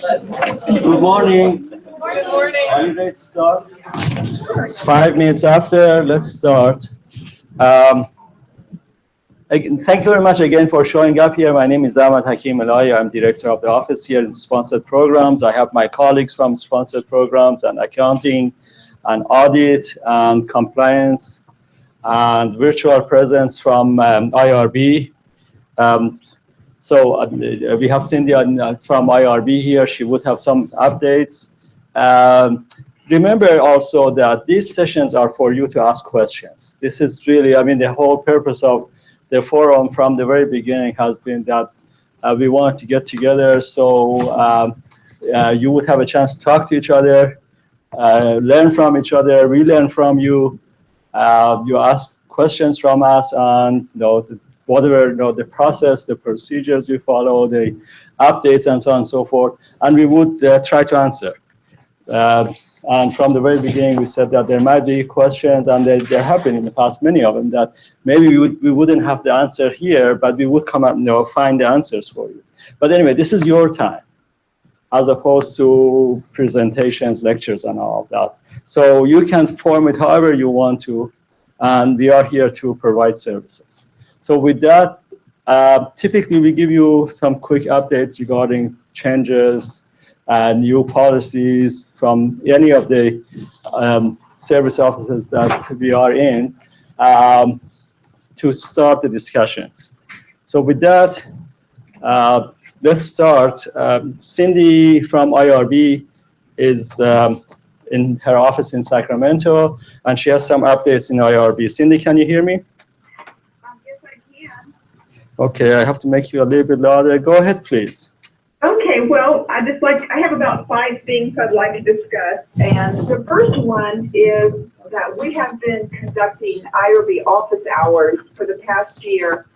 Good morning. Good morning. Are you ready to start? It's 5 minutes after. Let's start. Thank you very much again for showing up here. My name is Ahmad Hakim Elahi. I'm director of the office here in sponsored programs. I have my colleagues from sponsored programs and accounting and audit and compliance and virtual presence from IRB. So we have Cindy from IRB here. She would have some updates. Remember also that these sessions are for you to ask questions. This is really, the whole purpose of the forum from the very beginning has been that we want to get together so you would have a chance to talk to each other, learn from each other, we learn from you. You ask questions from us, and whatever the process, the procedures we follow, the updates, and so on and so forth, and we would try to answer. And from the very beginning, we said that there might be questions, and there have been in the past many of them that maybe we wouldn't have the answer here, but we would come up find the answers for you. But anyway, this is your time, as opposed to presentations, lectures, and all of that. So you can form it however you want to, and we are here to provide services. So with that, typically we give you some quick updates regarding changes and new policies from any of the service offices that we are in to start the discussions. So with that, let's start. Cindy from IRB is in her office in Sacramento, and she has some updates in IRB. Cindy, can you hear me? Yes, I can. Okay, I have to make you a little bit louder. Go ahead, please. Okay, well, I have about 5 things I'd like to discuss. And the first one is that we have been conducting IRB office hours for the past year.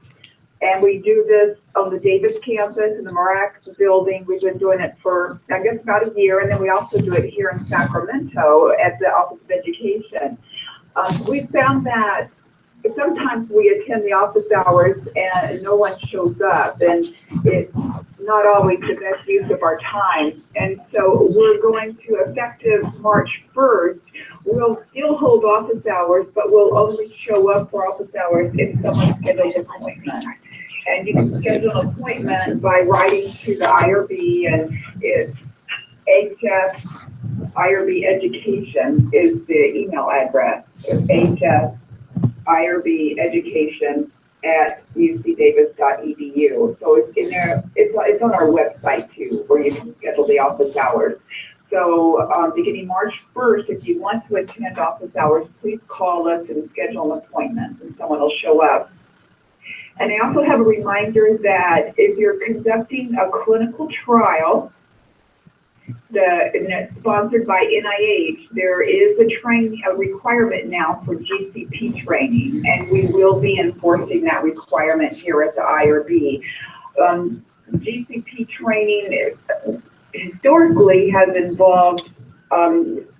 And we do this on the Davis campus in the Marax building. We've been doing it for, I guess, about a year. And then we also do it here in Sacramento at the Office of Education. We found that sometimes we attend the office hours and no one shows up, and it's not always the best use of our time. And so we're going to, effective March 1st, we'll still hold office hours, but we'll only show up for office hours if someone schedules an appointment. And you can schedule an appointment by writing to the IRB, and it's HF IRB Education is the email address. It's HF IRB Education at ucdavis.edu. So it's in there. It's on our website too, where you can schedule the office hours. So beginning March 1st, if you want to attend office hours, please call us and schedule an appointment, and someone will show up. And I also have a reminder that if you're conducting a clinical trial, and it's sponsored by NIH, there is a requirement now for GCP training, and we will be enforcing that requirement here at the IRB. GCP training historically has involved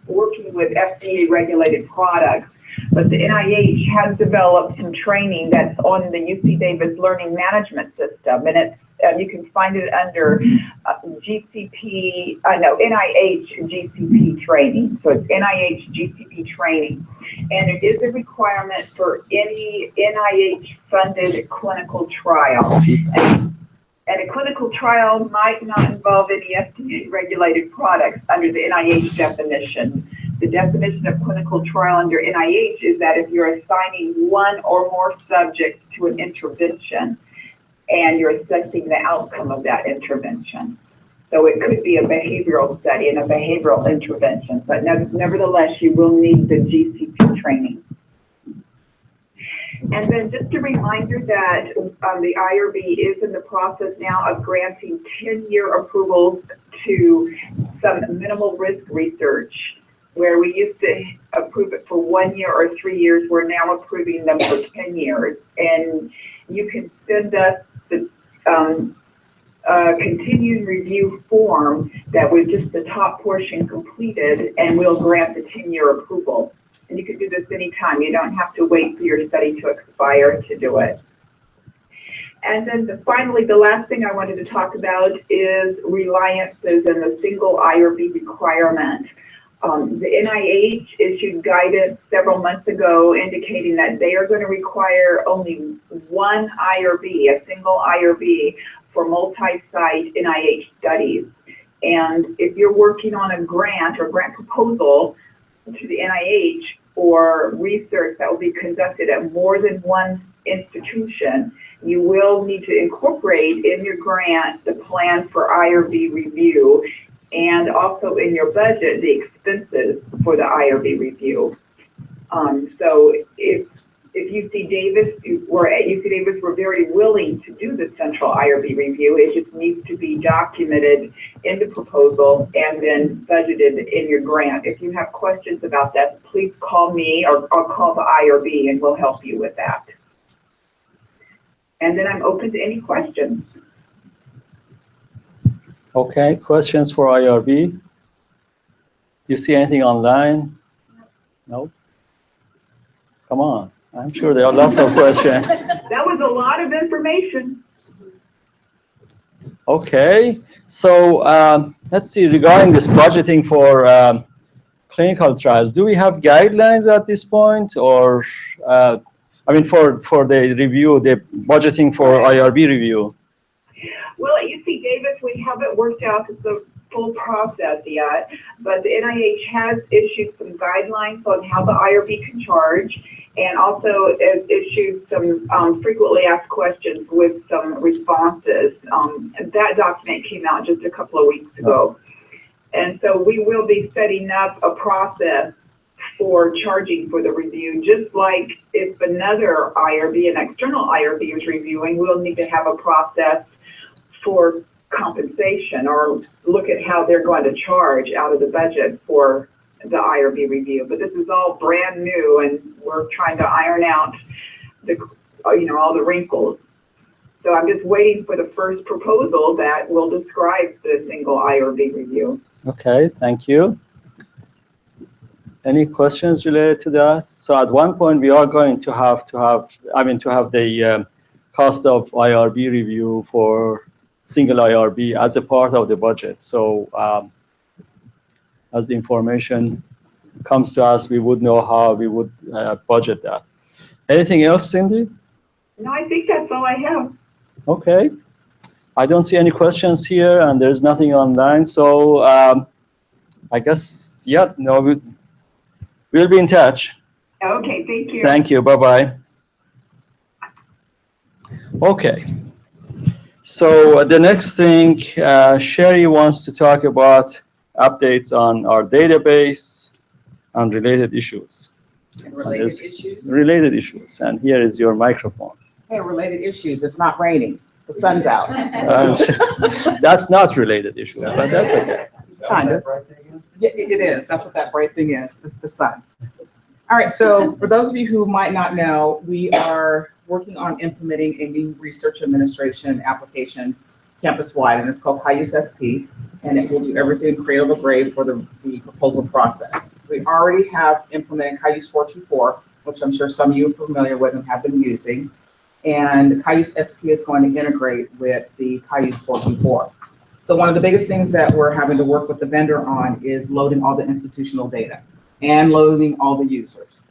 working with FDA-regulated products, but the NIH has developed some training that's on the UC Davis Learning Management System, and it's you can find it under NIH GCP training. So it's NIH GCP training. And it is a requirement for any NIH-funded clinical trial. And a clinical trial might not involve any FDA-regulated products under the NIH definition. The definition of clinical trial under NIH is that if you're assigning one or more subjects to an intervention, and you're assessing the outcome of that intervention. So it could be a behavioral study and a behavioral intervention, but nevertheless, you will need the GCP training. And then just a reminder that the IRB is in the process now of granting 10-year approvals to some minimal risk research, where we used to approve it for 1 year or 3 years. We're now approving them for 10 years. And you can send us the continuing review form that was just the top portion completed, and we'll grant the 10-year approval. And you can do this anytime. You don't have to wait for your study to expire to do it. And then finally, the last thing I wanted to talk about is reliances and the single IRB requirement. The NIH issued guidance several months ago indicating that they are going to require only one IRB, a single IRB, for multi-site NIH studies. And if you're working on a grant or grant proposal to the NIH or research that will be conducted at more than one institution, you will need to incorporate in your grant the plan for IRB review, and also in your budget the expenses for the IRB review. So if UC Davis were very willing to do the central IRB review, it just needs to be documented in the proposal and then budgeted in your grant. If you have questions about that, please call me or call the IRB and we'll help you with that. And then I'm open to any questions. Okay, questions for IRB? Do you see anything online? No? Come on, I'm sure there are lots of questions. That was a lot of information. Okay, so let's see, regarding this budgeting for clinical trials, do we have guidelines at this point, or, I mean, for the review, the budgeting for IRB review? Well, at UC Davis, we haven't worked out the full process yet, but the NIH has issued some guidelines on how the IRB can charge, and also has issued some frequently asked questions with some responses. That document came out just a couple of weeks ago. And so we will be setting up a process for charging for the review, just like if another IRB, an external IRB is reviewing, we'll need to have a process for compensation or look at how they're going to charge out of the budget for the IRB review. But this is all brand new and we're trying to iron out the, all the wrinkles. So I'm just waiting for the first proposal that will describe the single IRB review. Okay, thank you. Any questions related to that? So at one point we are going to have the cost of IRB review for single IRB as a part of the budget. So as the information comes to us, we would know how we would budget that. Anything else, Cindy? No, I think that's all I have. Okay. I don't see any questions here, and there's nothing online. So I guess, yeah, no, we'll be in touch. Okay, thank you. Thank you. Bye-bye. Okay. So the next thing, Sherry wants to talk about updates on our database and related issues. And related issues? Related issues. And here is your microphone. Hey, related issues. It's not raining. The sun's out. That's not related issue, but that's okay. Kind of. Yeah, it is. That's what that bright thing is, the sun. All right, so for those of you who might not know, we are working on implementing a new research administration application campus-wide, and it's called Cayuse SP, and it will do everything cradle to grave for the proposal process. We already have implemented Cayuse 424, which I'm sure some of you are familiar with and have been using, and Cayuse SP is going to integrate with the Cayuse 424. So one of the biggest things that we're having to work with the vendor on is loading all the institutional data and loading all the users.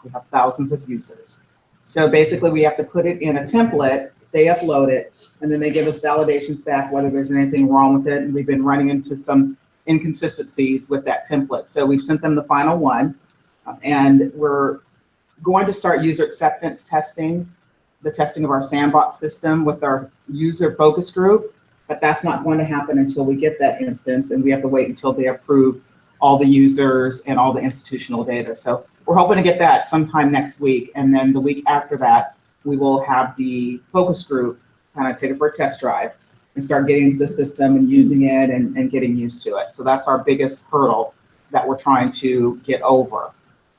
We have thousands of users. So basically we have to put it in a template, they upload it, and then they give us validations back whether there's anything wrong with it. And we've been running into some inconsistencies with that template. So we've sent them the final one, and we're going to start user acceptance testing, the testing of our sandbox system with our user focus group, but that's not going to happen until we get that instance, and we have to wait until they approve all the users and all the institutional data. So we're hoping to get that sometime next week, and then the week after that, we will have the focus group kind of take it for a test drive and start getting into the system and using it and getting used to it. So that's our biggest hurdle that we're trying to get over.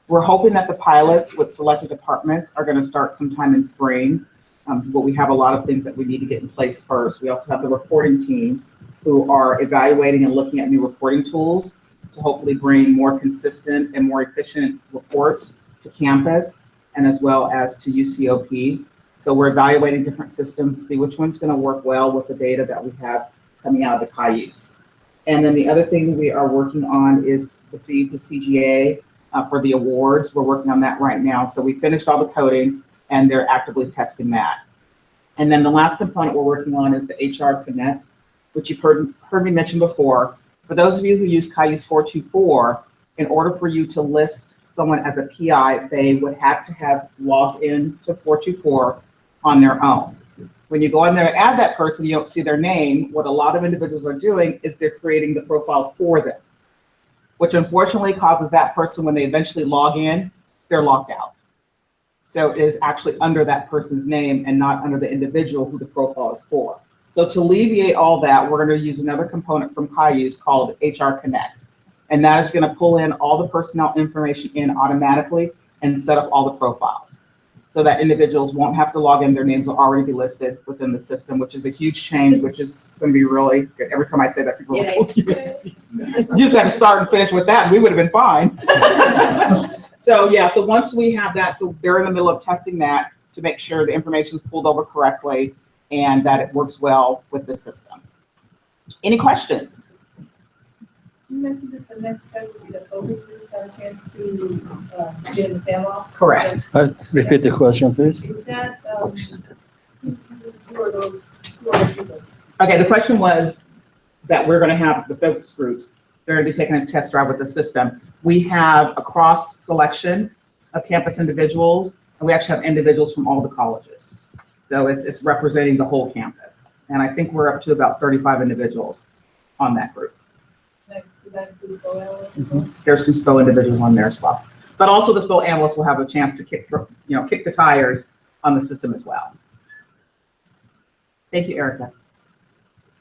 We're hoping that the pilots with selected departments are going to start sometime in spring, but we have a lot of things that we need to get in place first. We also have the reporting team who are evaluating and looking at new reporting tools to hopefully bring more consistent and more efficient reports to campus and as well as to UCOP. So we're evaluating different systems to see which one's going to work well with the data that we have coming out of the Cayuse. And then the other thing we are working on is the feed to CGA for the awards. We're working on that right now. So we finished all the coding and they're actively testing that. And then the last component we're working on is the HR Connect, which you've heard me mention before. For those of you who use Cayuse 424, in order for you to list someone as a PI, they would have to have logged in to 424 on their own. When you go in there to add that person, you don't see their name. What a lot of individuals are doing is they're creating the profiles for them, which unfortunately causes that person, when they eventually log in, they're locked out. So it is actually under that person's name and not under the individual who the profile is for. So to alleviate all that, we're going to use another component from Cayuse called HR Connect. And that is going to pull in all the personnel information in automatically and set up all the profiles, so that individuals won't have to log in. Their names will already be listed within the system, which is a huge change, which is going to be really good. Every time I say that, people are like, you just had to start and finish with that, and we would have been fine. So yeah, so once we have that, so they're in the middle of testing that to make sure the information is pulled over correctly and that it works well with the system. Any questions? You mentioned that the next step would be the focus groups have a chance to get in the sandbox. Correct. Repeat the question, please. Is that, who are those people? Okay, the question was that we're going to have the focus groups. They're going to be taking a test drive with the system. We have a cross selection of campus individuals, and we actually have individuals from all the colleges. So it's representing the whole campus. And I think we're up to about 35 individuals on that group. Does that include SPO analysts as well? There's some SPO individuals on there as well. But also the SPO analysts will have a chance to kick the tires on the system as well. Thank you, Erica.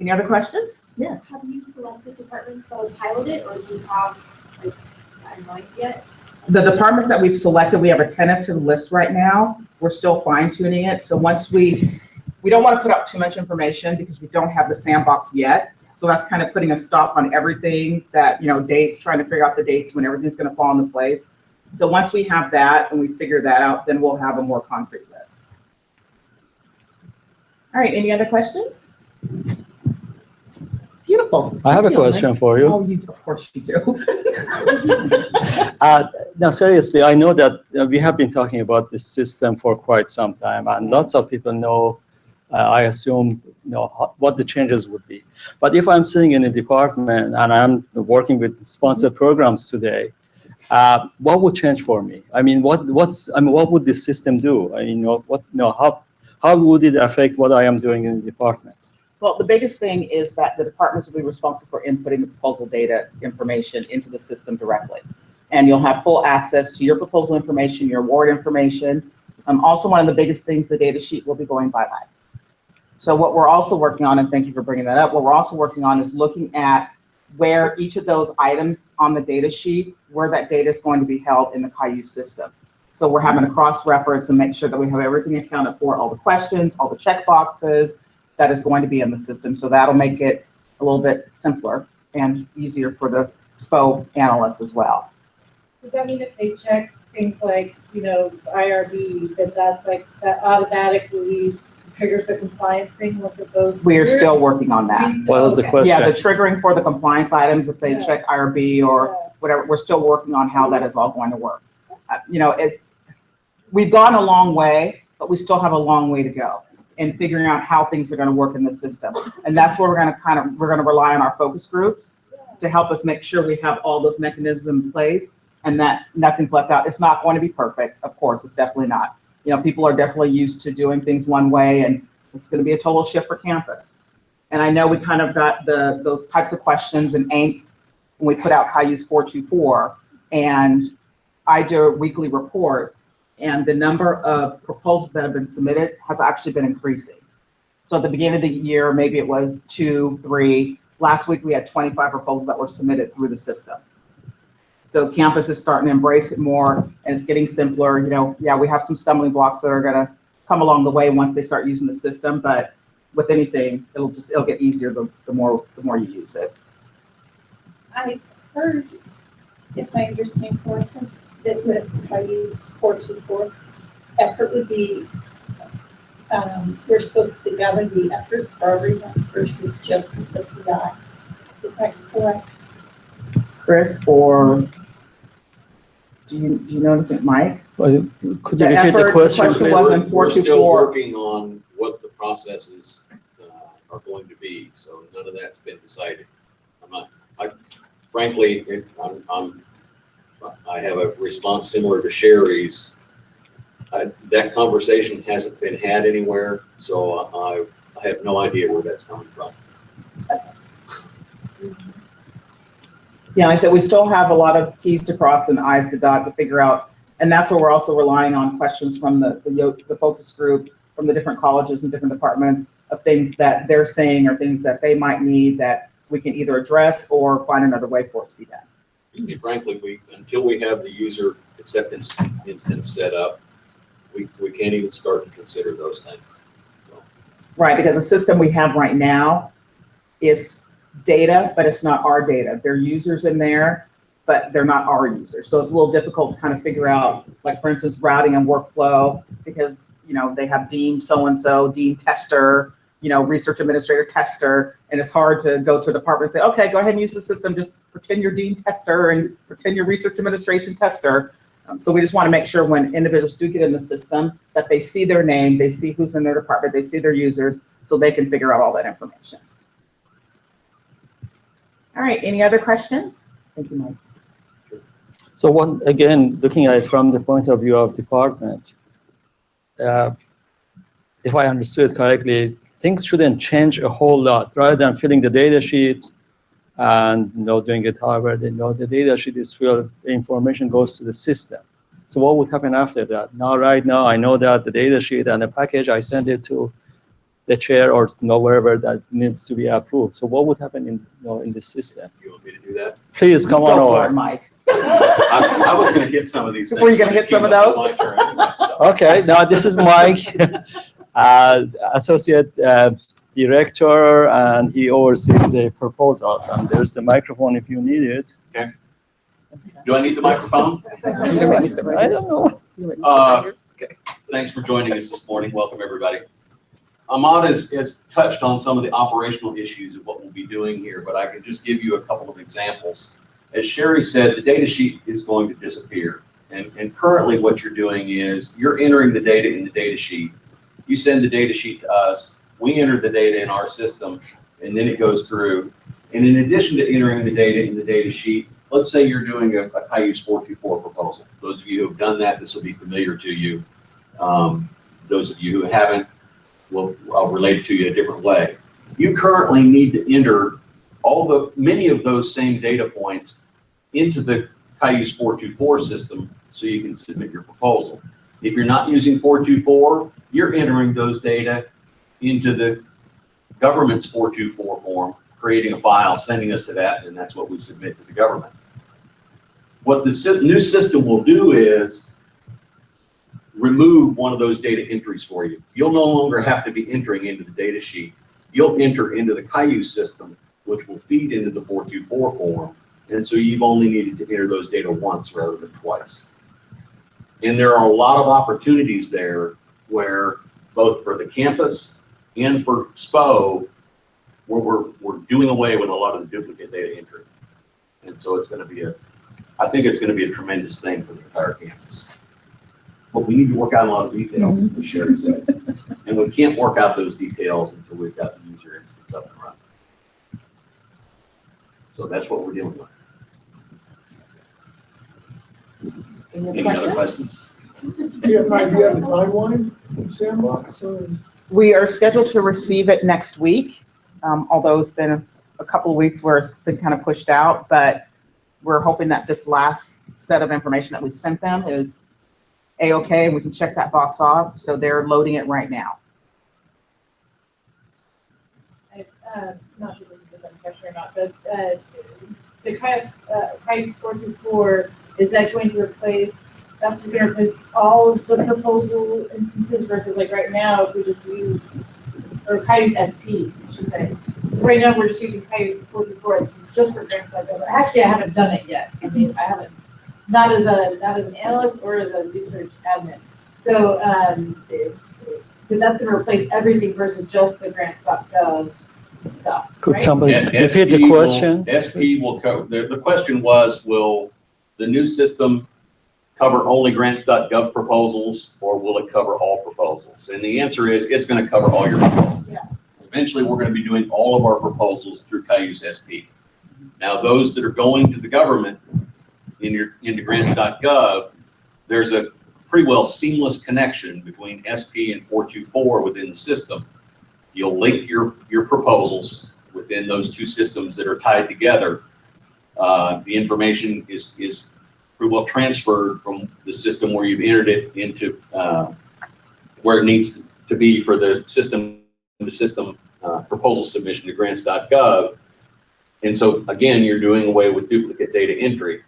Any other questions? Yes. Have you selected departments that will pilot it, or do you have like a timeline yet? The departments that we've selected, we have a tentative list right now. We're still fine tuning it. So once we don't want to put up too much information because we don't have the sandbox yet. So that's kind of putting a stop on everything that, dates, trying to figure out the dates when everything's going to fall into place. So once we have that and we figure that out, then we'll have a more concrete list. All right, any other questions? Beautiful. I have a Thank you, question for you. Oh, of course you do. Now, seriously, I know that we have been talking about this system for quite some time, and lots of people know, I assume, what the changes would be. But if I'm sitting in a department and I'm working with sponsored programs today, what would change for me? I mean, what would this system do? How would it affect what I am doing in the department? Well, the biggest thing is that the departments will be responsible for inputting the proposal data information into the system directly. And you'll have full access to your proposal information, your award information. Also, one of the biggest things, the data sheet will be going bye-bye. So what we're also working on, and thank you for bringing that up, what we're also working on is looking at where each of those items on the data sheet, where that data is going to be held in the Cayuse system. So we're having to cross-reference and make sure that we have everything accounted for, all the questions, all the check boxes that is going to be in the system. So that'll make it a little bit simpler and easier for the SPO analysts as well. Does that mean if they check things like, IRB, that automatically triggers the compliance thing once it goes? We are still working on that. What was the question? Yeah, the triggering for the compliance items, if they check IRB or whatever, we're still working on how that is all going to work. We've gone a long way, but we still have a long way to go in figuring out how things are going to work in the system. And that's where we're going to rely on our focus groups to help us make sure we have all those mechanisms in place and that nothing's left out. It's not going to be perfect, of course, it's definitely not. People are definitely used to doing things one way, and it's going to be a total shift for campus. And I know we kind of got those types of questions and angst when we put out Cayuse 424, and I do a weekly report, and the number of proposals that have been submitted has actually been increasing. So at the beginning of the year, maybe it was 2, 3. Last week, we had 25 proposals that were submitted through the system. So campus is starting to embrace it more, and it's getting simpler. We have some stumbling blocks that are going to come along the way once they start using the system, but with anything, it'll get easier the more you use it. I've heard, if I understand correctly, that with Cayuse 424, effort would be we're supposed to gather the effort for everyone versus just the PI. Is that correct? Chris, or do you know anything, Mike? Could you The repeat effort- the question, the question please? wasn't We're still 424. working on what the processes are going to be, so none of that's been decided. Frankly, I have a response similar to Sherry's. That conversation hasn't been had anywhere, so I have no idea where that's coming from. Yeah, like I said, we still have a lot of Ts to cross and Is to dot to figure out, and that's where we're also relying on questions from the focus group, from the different colleges and different departments of things that they're saying or things that they might need that we can either address or find another way for it to be done. And frankly, until we have the user acceptance instance set up, we can't even start to consider those things. So, Right, because the system we have right now is data, but it's not our data. There are users in there, but they're not our users. So it's a little difficult to kind of figure out, like for instance, routing and workflow, because, you know, they have dean so-and-so, dean tester, you know, research administrator tester, and it's hard to go to a department and say, okay, go ahead and use the system, just pretend you're dean tester and pretend you're research administration tester. So we just want to make sure when individuals do get in the system that they see their name, they see who's in their department, they see their users, so they can figure out all that information. All right, any other questions? Thank you, Mike. So again, looking at it from the point of view of department, if I understood correctly, things shouldn't change a whole lot. Rather than filling the data sheet and doing it however they know the data sheet is filled, the information goes to the system. So what would happen after that? Right now, I know that the data sheet and the package, I send it to the chair or wherever that needs to be approved. So what would happen in this system? you want me to do that? Please come on Go for it, over. Mike. I was going to hit some of these things. Were you gonna hit some of those? My turn anyway, so. Okay, now this is Mike, Associate Director, and he oversees the proposals. And there's the microphone if you need it. Do I need the microphone? You're gonna make me sit right I here. don't know. You're gonna make me sit right here. Thanks for joining us this morning. Welcome, everybody. Ahmad has touched on some of the operational issues of what we'll be doing here, but I can just give you a couple of examples. As Sherry said, the data sheet is going to disappear. And currently what you're doing is you're entering the data in the data sheet. You send the data sheet to us. We enter the data in our system, and then it goes through. And in addition to entering the data in the data sheet, let's say you're doing a Cayuse 424 proposal. Those of you who have done that, this will be familiar to you. Those of you who haven't, I'll relate it to you a different way. You currently need to enter many of those same data points into the Cayuse 424 system so you can submit your proposal. If you're not using 424, you're entering those data into the government's 424 form, creating a file, sending us to that, and that's what we submit to the government. What the new system will do is remove one of those data entries for you. You'll no longer have to be entering into the data sheet. You'll enter into the Cayuse system, which will feed into the 424 form. And so you've only needed to enter those data once rather than twice. And there are a lot of opportunities there where both for the campus and for SPO, where we're doing away with a lot of the duplicate data entry. And so it's going to be I think it's going to be a tremendous thing for the entire campus. But we need to work out a lot of details, as Sherry said. And we can't work out those details until we've got the user instance up and running. So that's what we're dealing with. Any other questions? Do you have an idea of the timeline from Sandbox? We are scheduled to receive it next week, although it's been a couple of weeks where it's been kind of pushed out, but we're hoping that this last set of information that we sent them is A-okay, and we can check that box off. So they're loading it right now. Not sure this is a good question or not, but the Cayuse 424, is that going to replace, that's going to replace all of the proposal instances versus like right now, if we just use, or Cayuse SP, I should say. So right now, we're just using Cayuse 424, it's just for grants like that. Actually, I haven't done it yet. I mean, I haven't, not as an analyst or as a research admin. So because that's gonna replace everything versus just the grants.gov stuff, Could right? somebody And repeat the SP will- question? SP will cover, the question was, will the new system cover only grants.gov proposals, or will it cover all proposals? And the answer is, it's gonna cover all your proposals. Yeah. Eventually, we're gonna be doing all of our proposals through Cayuse SP. Now, those that are going to the government into grants.gov, there's a pretty well seamless connection between SP and 424 within the system. You'll link your proposals within those two systems that are tied together. The information is pretty well transferred from the system where you've entered it into where it needs to be for the system proposal submission to grants.gov. And so again, you're doing away with duplicate data entry.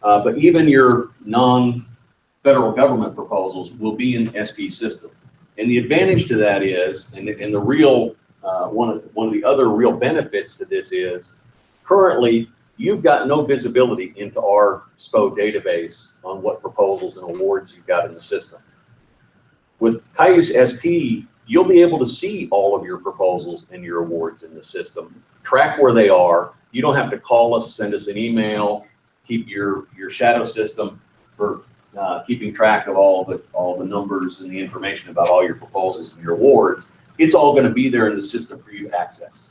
But even your non-federal government proposals will be in SP system. And the advantage to that is, and the real, one of the other real benefits to this is, currently, you've got no visibility into our SPO database on what proposals and awards you've got in the system. With Cayuse SP, you'll be able to see all of your proposals and your awards in the system, track where they are. You don't have to call us, send us an email, keep your shadow system for keeping track of all the numbers and the information about all your proposals and your awards. It's all going to be there in the system for you to access.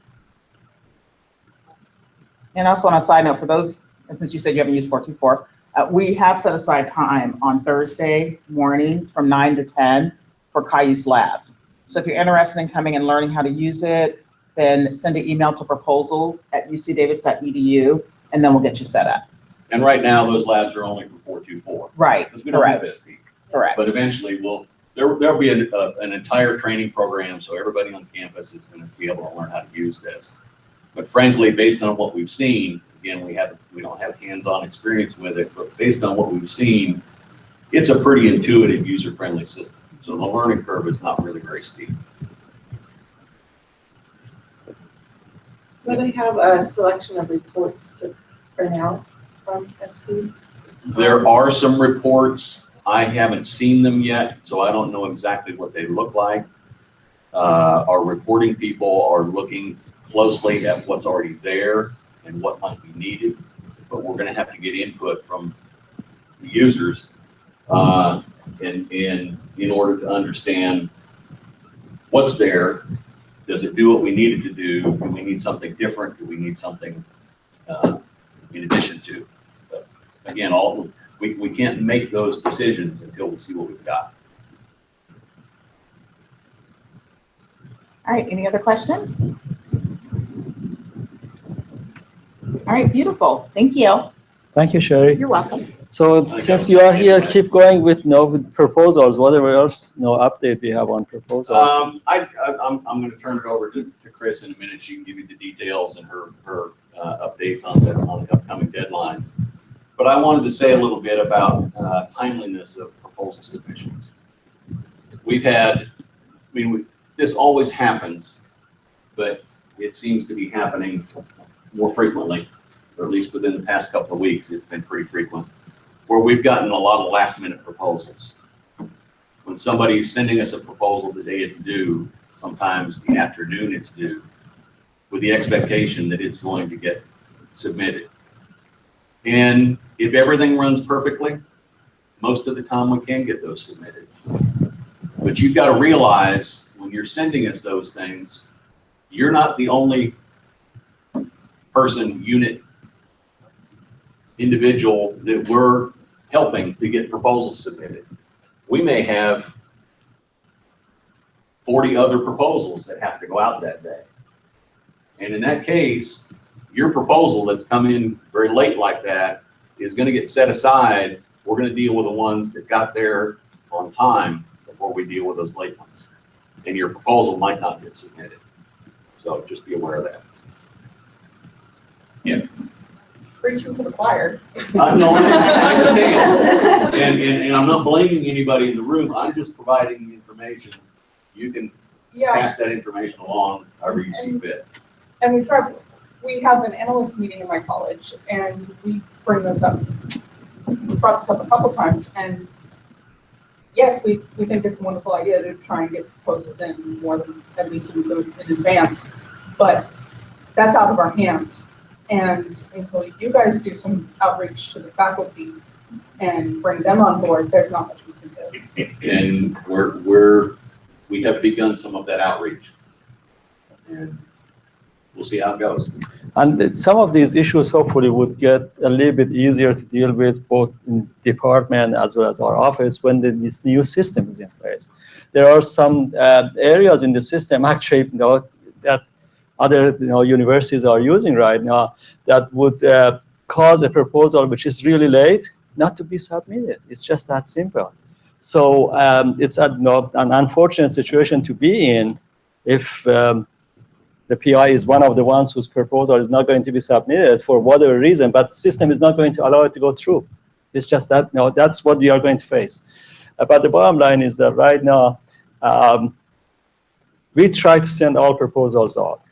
And also on a side note, for those, and since you said you haven't used 424, we have set aside time on Thursday mornings from 9 to 10 for Cayuse Labs. So if you're interested in coming and learning how to use it, then send an email to proposals@ucdavis.edu, and then we'll get you set up. And right now, those labs are only for 424. Right, Because we don't have correct, SP. correct. But eventually, there'll be an entire training program, so everybody on campus is going to be able to learn how to use this. But frankly, based on what we've seen, again, we don't have hands-on experience with it, but based on what we've seen, it's a pretty intuitive, user-friendly system. So the learning curve is not really very steep. Will they have a selection of reports to print out from SP? There are some reports. I haven't seen them yet, so I don't know exactly what they look like. Our reporting people are looking closely at what's already there and what might be needed, but we're going to have to get input from the users in order to understand what's there. Does it do what we need it to do? Do we need something different? Do we need something in addition to? But again, we can't make those decisions until we see what we've got. All right, any other questions? All right, beautiful. Thank you. Thank you, Sherry. You're welcome. So since you are here, keep going with with proposals, whatever else, update we have on proposals. I'm going to turn it over to Chris in a minute. She can give you the details and her updates on the upcoming deadlines. But I wanted to say a little bit about timeliness of proposal submissions. This always happens, but it seems to be happening more frequently, or at least within the past couple of weeks, it's been pretty frequent, where we've gotten a lot of last-minute proposals. When somebody's sending us a proposal the day it's due, sometimes the afternoon it's due, with the expectation that it's going to get submitted. And if everything runs perfectly, most of the time we can get those submitted. But you've got to realize when you're sending us those things, you're not the only person, unit, individual that we're helping to get proposals submitted. We may have 40 other proposals that have to go out that day. And in that case, your proposal that's come in very late like that is going to get set aside. We're going to deal with the ones that got there on time before we deal with those late ones. And your proposal might not get submitted. So just be aware of that. Yeah. Preaching to the choir. No, I understand. And I'm not blaming anybody in the room. I'm just providing the information. You can pass that information along however you see fit. And we have an analyst meeting in my college, and we bring this up. We brought this up a couple times, and yes, we think it's a wonderful idea to try and get proposals in more than at least in advance, but that's out of our hands. And until you guys do some outreach to the faculty and bring them on board, there's not much we can do. And we have begun some of that outreach. And we'll see how it goes. And some of these issues hopefully would get a little bit easier to deal with both in department as well as our office when this new system is in place. There are some areas in the system actually, that other universities are using right now that would cause a proposal which is really late not to be submitted. It's just that simple. So it's an unfortunate situation to be in if the PI is one of the ones whose proposal is not going to be submitted for whatever reason, but the system is not going to allow it to go through. It's just that, that's what we are going to face. But the bottom line is that right now, we try to send all proposals out.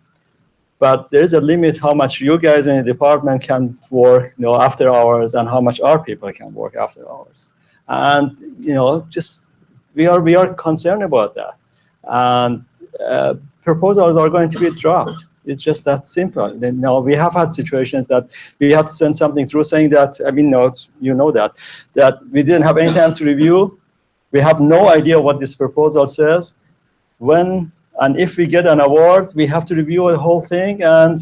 But there's a limit how much you guys in the department can work after hours and how much our people can work after hours. And just we are concerned about that. And proposals are going to be dropped. It's just that simple. We have had situations that we had to send something through saying that, that we didn't have any time to review. We have no idea what this proposal says. When and if we get an award, we have to review the whole thing and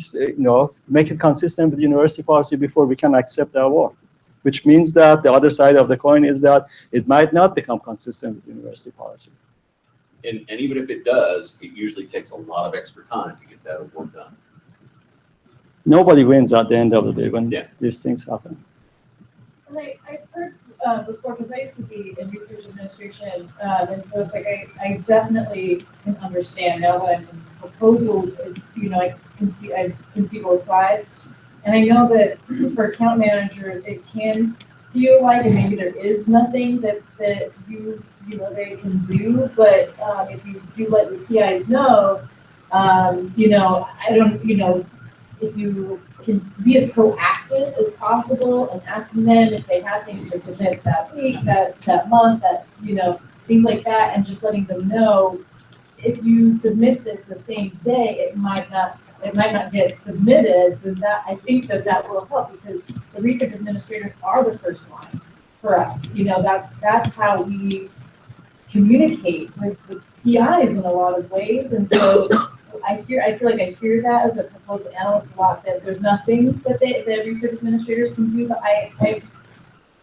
make it consistent with university policy before we can accept the award. Which means that the other side of the coin is that it might not become consistent with university policy. And even if it does, it usually takes a lot of extra time to get that award done. Nobody wins at the end of the day when these things happen. And I've heard before, because I used to be in research administration, and so it's like I definitely can understand now that I'm in proposals. It's I can see both sides, and I know that for account managers it can feel like, and maybe there is nothing that they can do, but if you do let the PIs know, if you can be as proactive as possible and asking them if they have things to submit that week, that month, things like that, and just letting them know if you submit this the same day, it might not get submitted, then I think that will help, because the research administrators are the first line for us. That's how we communicate with the PIs in a lot of ways, and so I feel like I hear that as a proposal analyst a lot, that there's nothing that the research administrators can do, but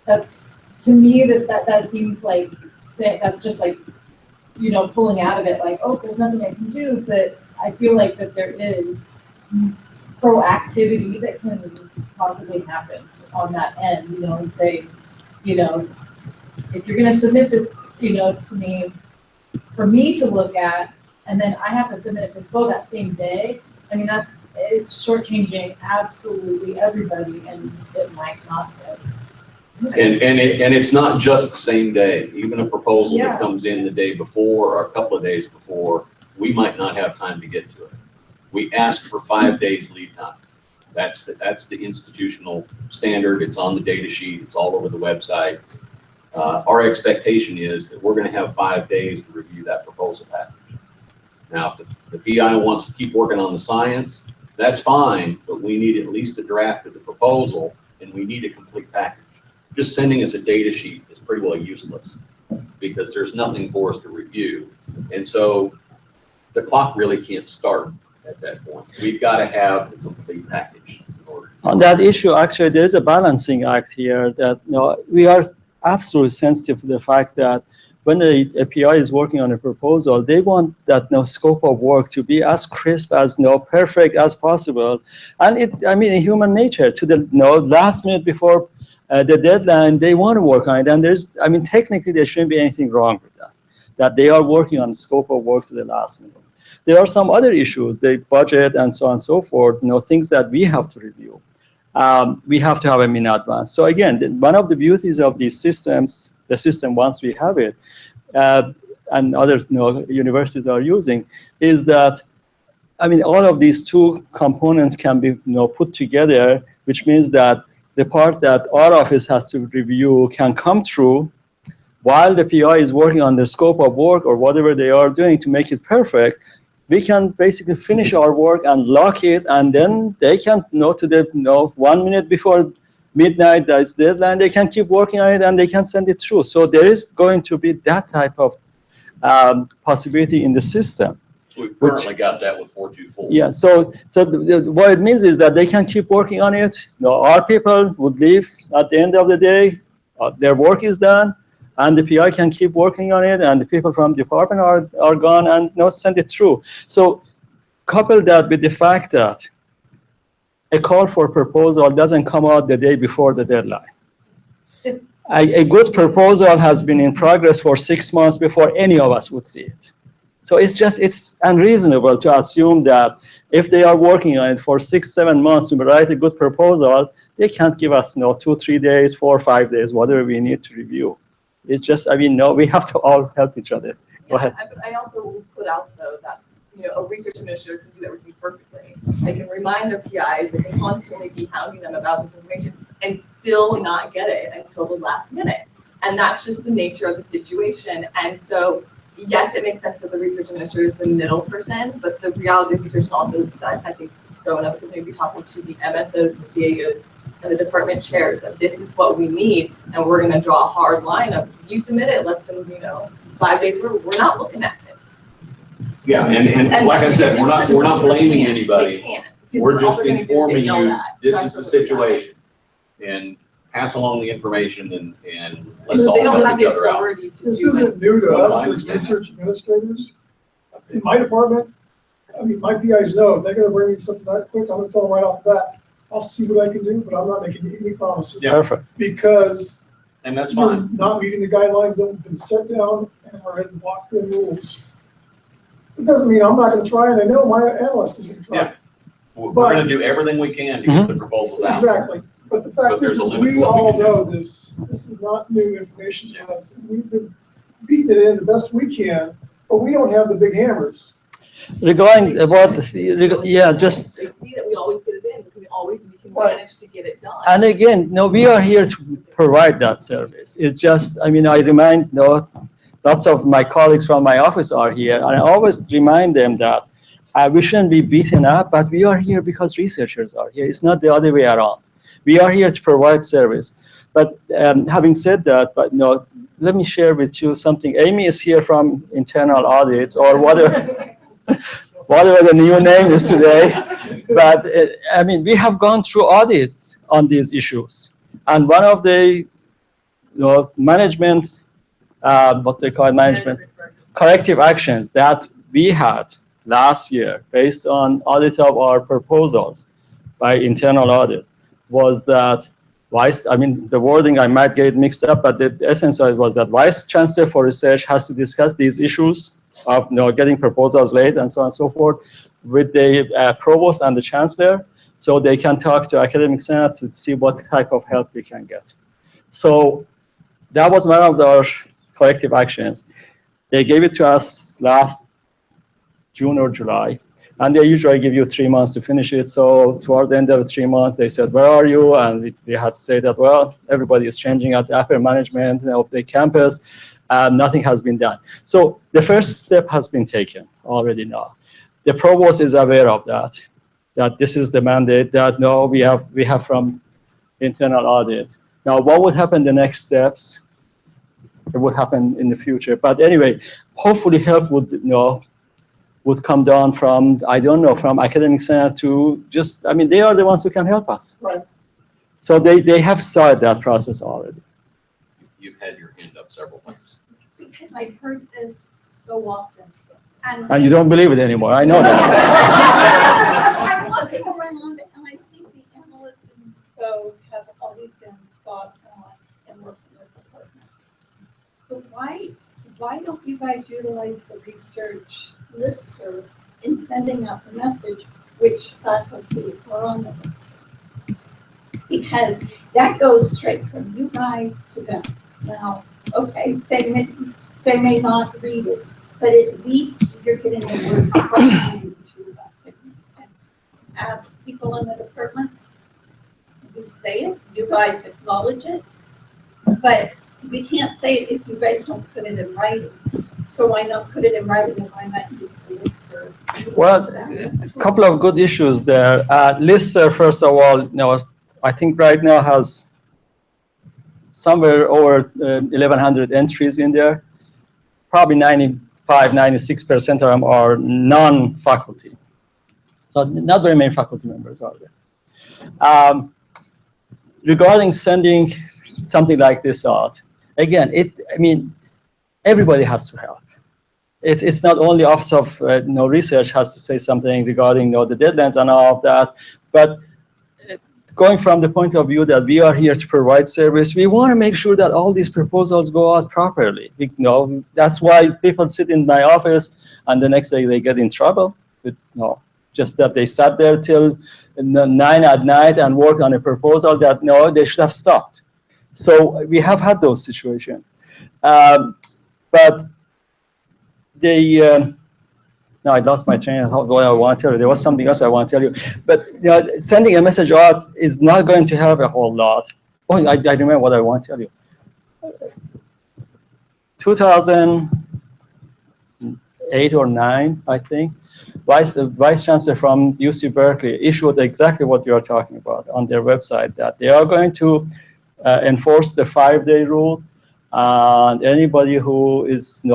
that's, to me, that seems like, that's just like, pulling out of it, like, oh, there's nothing I can do, but I feel like that there is proactivity that can possibly happen on that end, and say, if you're gonna submit this, to me, for me to look at, and then I have to submit it to SPO that same day. I mean, it's shortchanging absolutely everybody, and it might not be. And it's not just the same day. Even a proposal that comes in the day before or a couple of days before, we might not have time to get to it. We ask for 5 days lead time. That's the institutional standard. It's on the data sheet. It's all over the website. Our expectation is that we're going to have 5 days to review that proposal package. Now, if the PI wants to keep working on the science, that's fine, but we need at least a draft of the proposal, and we need a complete package. Just sending us a data sheet is pretty well useless because there's nothing for us to review. And so the clock really can't start at that point. We've got to have a complete package in order. On that issue, actually, there's a balancing act here that we are absolutely sensitive to the fact that when a PI is working on a proposal, they want that scope of work to be as crisp, as perfect as possible. And in human nature, to the last minute before the deadline, they want to work on it. And technically, there shouldn't be anything wrong with that they are working on scope of work to the last minute. There are some other issues, the budget and so on and so forth, things that we have to review. We have to have them in advance. So again, one of the beauties of these systems, the system once we have it, and other universities are using, is that all of these two components can be put together, which means that the part that our office has to review can come through, while the PI is working on the scope of work or whatever they are doing to make it perfect, we can basically finish our work and lock it, and then they can know to the 1 minute before midnight that's deadline, they can keep working on it and they can send it through. So there is going to be that type of possibility in the system. We've currently got that with 424. Yeah, so what it means is that they can keep working on it. Our people would leave at the end of the day, their work is done, and the PI can keep working on it, and the people from the department are gone and send it through. So couple that with the fact that a call for proposal doesn't come out the day before the deadline. A good proposal has been in progress for 6 months before any of us would see it. So it's unreasonable to assume that if they are working on it for 6-7 months to write a good proposal, they can't give us 2-3 days, 4 or 5 days, whatever we need to review. It's just, no, we have to all help each other. Go ahead. I also will put out though that a research administrator can do everything perfectly. They can remind their PIs, they can constantly be hounding them about this information and still not get it until the last minute. And that's just the nature of the situation. And so, yes, it makes sense that the research administrator is the middle person, but the reality of the situation also is that I think going up and maybe talking to the MSOs and CAOs and the department chairs that this is what we need, and we're going to draw a hard line of you submit it less than 5 days. We're not looking at it. Yeah, and like I said, we're not blaming anybody. Can't. We're just informing you this is the situation, and pass along the information and let's all They don't help have each the other out. authority to This do it. isn't new to Well, us I as understand research administrators. In my department, my PIs know if they're gonna bring me something that quick, I'm gonna tell them right off the bat, I'll see what I can do, but I'm not making any promises. Yeah. Perfect. Because And that's you're fine. not meeting the guidelines that have been set down and are in locked-in rules. It doesn't mean I'm not gonna try, and I know my analyst is gonna try. Yeah. We're going to do everything we can to get the proposals out. Exactly. But the But fact there's is, a is limit to we what we all can do. know this. This is not new information to us. And we've been beating it in the best we can, but we don't have the big hammers. Regarding about, just, They see that we always get it in, we can manage to get it done. and again, we are here to provide that service. It's just, I remind lots of my colleagues from my office are here, and I always remind them that we shouldn't be beaten up, but we are here because researchers are here. It's not the other way around. We are here to provide service. But having said that, let me share with you something. Amy is here from internal audits or whatever, whatever the new name is today. But we have gone through audits on these issues. And one of the management, what they call management, corrective actions that we had last year based on audit of our proposals by internal audit was that the wording I might get mixed up, but the essence of it was that Vice Chancellor for Research has to discuss these issues of getting proposals late and so on and so forth with the Provost and the Chancellor, so they can talk to Academic Senate to see what type of help we can get. So that was one of our collective actions. They gave it to us last June or July, and they usually give you 3 months to finish it. So toward the end of the 3 months, they said, where are you? And we had to say that, well, everybody is changing at the upper management of the campus, and nothing has been done. So the first step has been taken already now. The Provost is aware of that this is the mandate that we have from internal audit. Now, what would happen the next steps? It would happen in the future. But anyway, hopefully help would come down from, from Academic Senate to just, they are the ones who can help us. Right. So they have started that process already. You've had your hand up several times. Because I've heard this so often. And you don't believe it anymore, I know that. I'm looking around and I think the analysts in SCO have always been spot on and working with departments. But why don't you guys utilize the research listserv in sending out the message which faculty are on the list? Because that goes straight from you guys to them. Now, okay, they may not read it, but at least you're getting the word from you to us. And ask people in the departments, you say it, you guys acknowledge it, but we can't say it if you guys don't put it in writing. So why not put it in writing and why not use the listserv? Well, a couple of good issues there. Listserv, first of all, I think right now has somewhere over 1,100 entries in there. Probably 96% of them are non-faculty. So not very many faculty members are there. Regarding sending something like this out, again, everybody has to help. It's not only Office of Research has to say something regarding the deadlines and all of that, but going from the point of view that we are here to provide service, we want to make sure that all these proposals go out properly. That's why people sit in my office and the next day they get in trouble. Just that they sat there till 9 at night and worked on a proposal that they should have stopped. So we have had those situations. But now I lost my train of thought. What I want to tell you, there was something else I want to tell you. But sending a message out is not going to help a whole lot. Oh, I remember what I want to tell you. 2008 or 9, I think, the vice chancellor from UC Berkeley issued exactly what you are talking about on their website, that they are going to enforce the 5-day rule, and anybody who is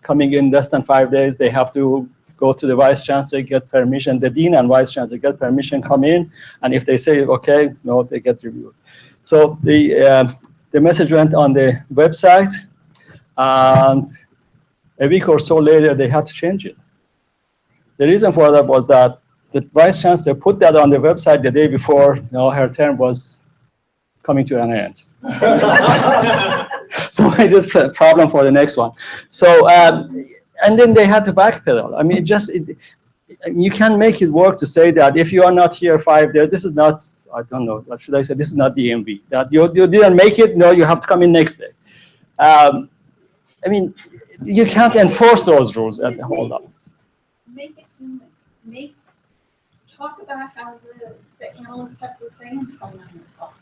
coming in less than 5 days, they have to go to the vice chancellor, get permission. The dean and vice chancellor get permission, come in, and if they say okay, they get reviewed. So the message went on the website, and a week or so later, they had to change it. The reason for that was that the vice chancellor put that on the website the day before her term was coming to an end. So it is a problem for the next one. So, and then they had to backpedal. You can make it work to say that if you are not here 5 days, this is not, I don't know, what should I say? This is not DMV. That you didn't make it, you have to come in next day. You can't enforce those rules at the whole lot. Make it human. Talk about how the analysts have to say until 9 o'clock.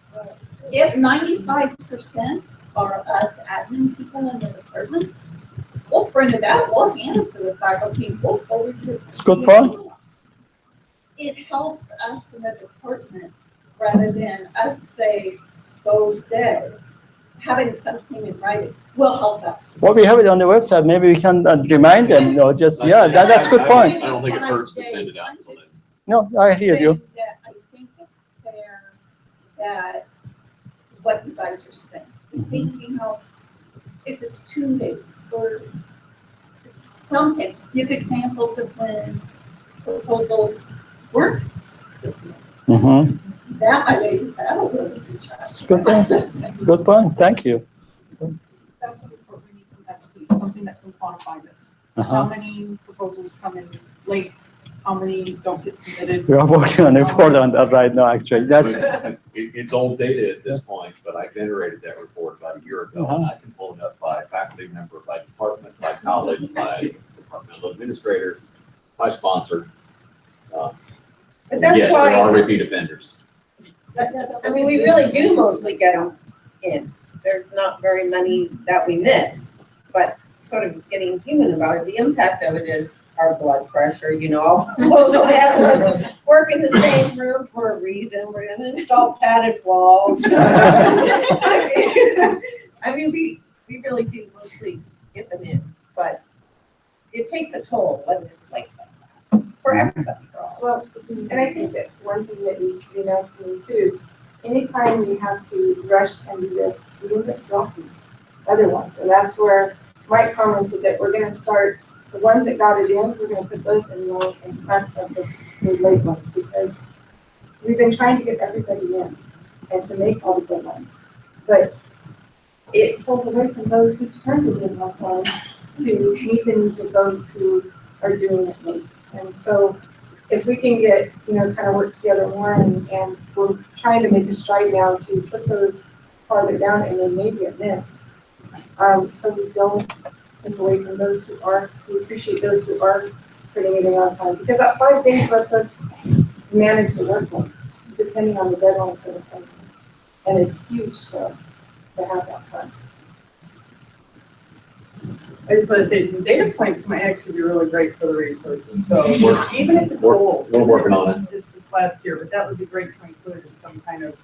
If 95% are us admin people in the departments, we'll print it out, we'll hand it to the faculty, we'll forward it. It's a good point. It helps us in the department rather than us say, Spo said, having something in writing will help us. Well, we have it on the website. Maybe we can remind them, that's a good point. I don't think it hurts to send it out until then. No, I hear you. That I think it's fair that what you guys are saying. I think, if it's 2 days or something, give examples of when proposals weren't submitted. Mm-hmm. That'll really be challenging. Good point. Good point. Thank you. That's a report we need from SP, something that can quantify this. Uh-huh. How many proposals come in late? How many don't get submitted? We are working on a report on that right now, actually. It's old data at this point, but I generated that report about a year ago, and I can pull it up by faculty member, by department, by college, by departmental administrator, by sponsor. But that's Yes, there are why, repeat offenders. we really do mostly get them in. There's not very many that we miss, but sort of getting human about it, the impact of it is our blood pressure, all those analysts work in the same room for a reason. We're gonna install padded walls. We really do mostly get them in, but it takes a toll when it's like that for everybody. Well, and I think that one thing that needs to be known for me too, anytime we have to rush and do this, we end up dropping other ones. And that's where Mike commented that we're gonna start, the ones that got it in, we're gonna put those in front of the late ones, because we've been trying to get everybody in and to make all the good ones. But it pulls away from those who turned it in on time to meet the needs of those who are doing it late. And so if we can get, kind of work together more, and we're trying to make a stride now to put those farther down and then maybe a miss. So we don't take away from those we appreciate those who are putting it in on time. Because that 5 days lets us manage the workload, depending on the deadlines and the time. And it's huge for us to have that time. I just want to say some data points might actually be really great for the researchers. So We're- even if it's we're- old. we're working on it. This last year, but that would be great to include in some kind of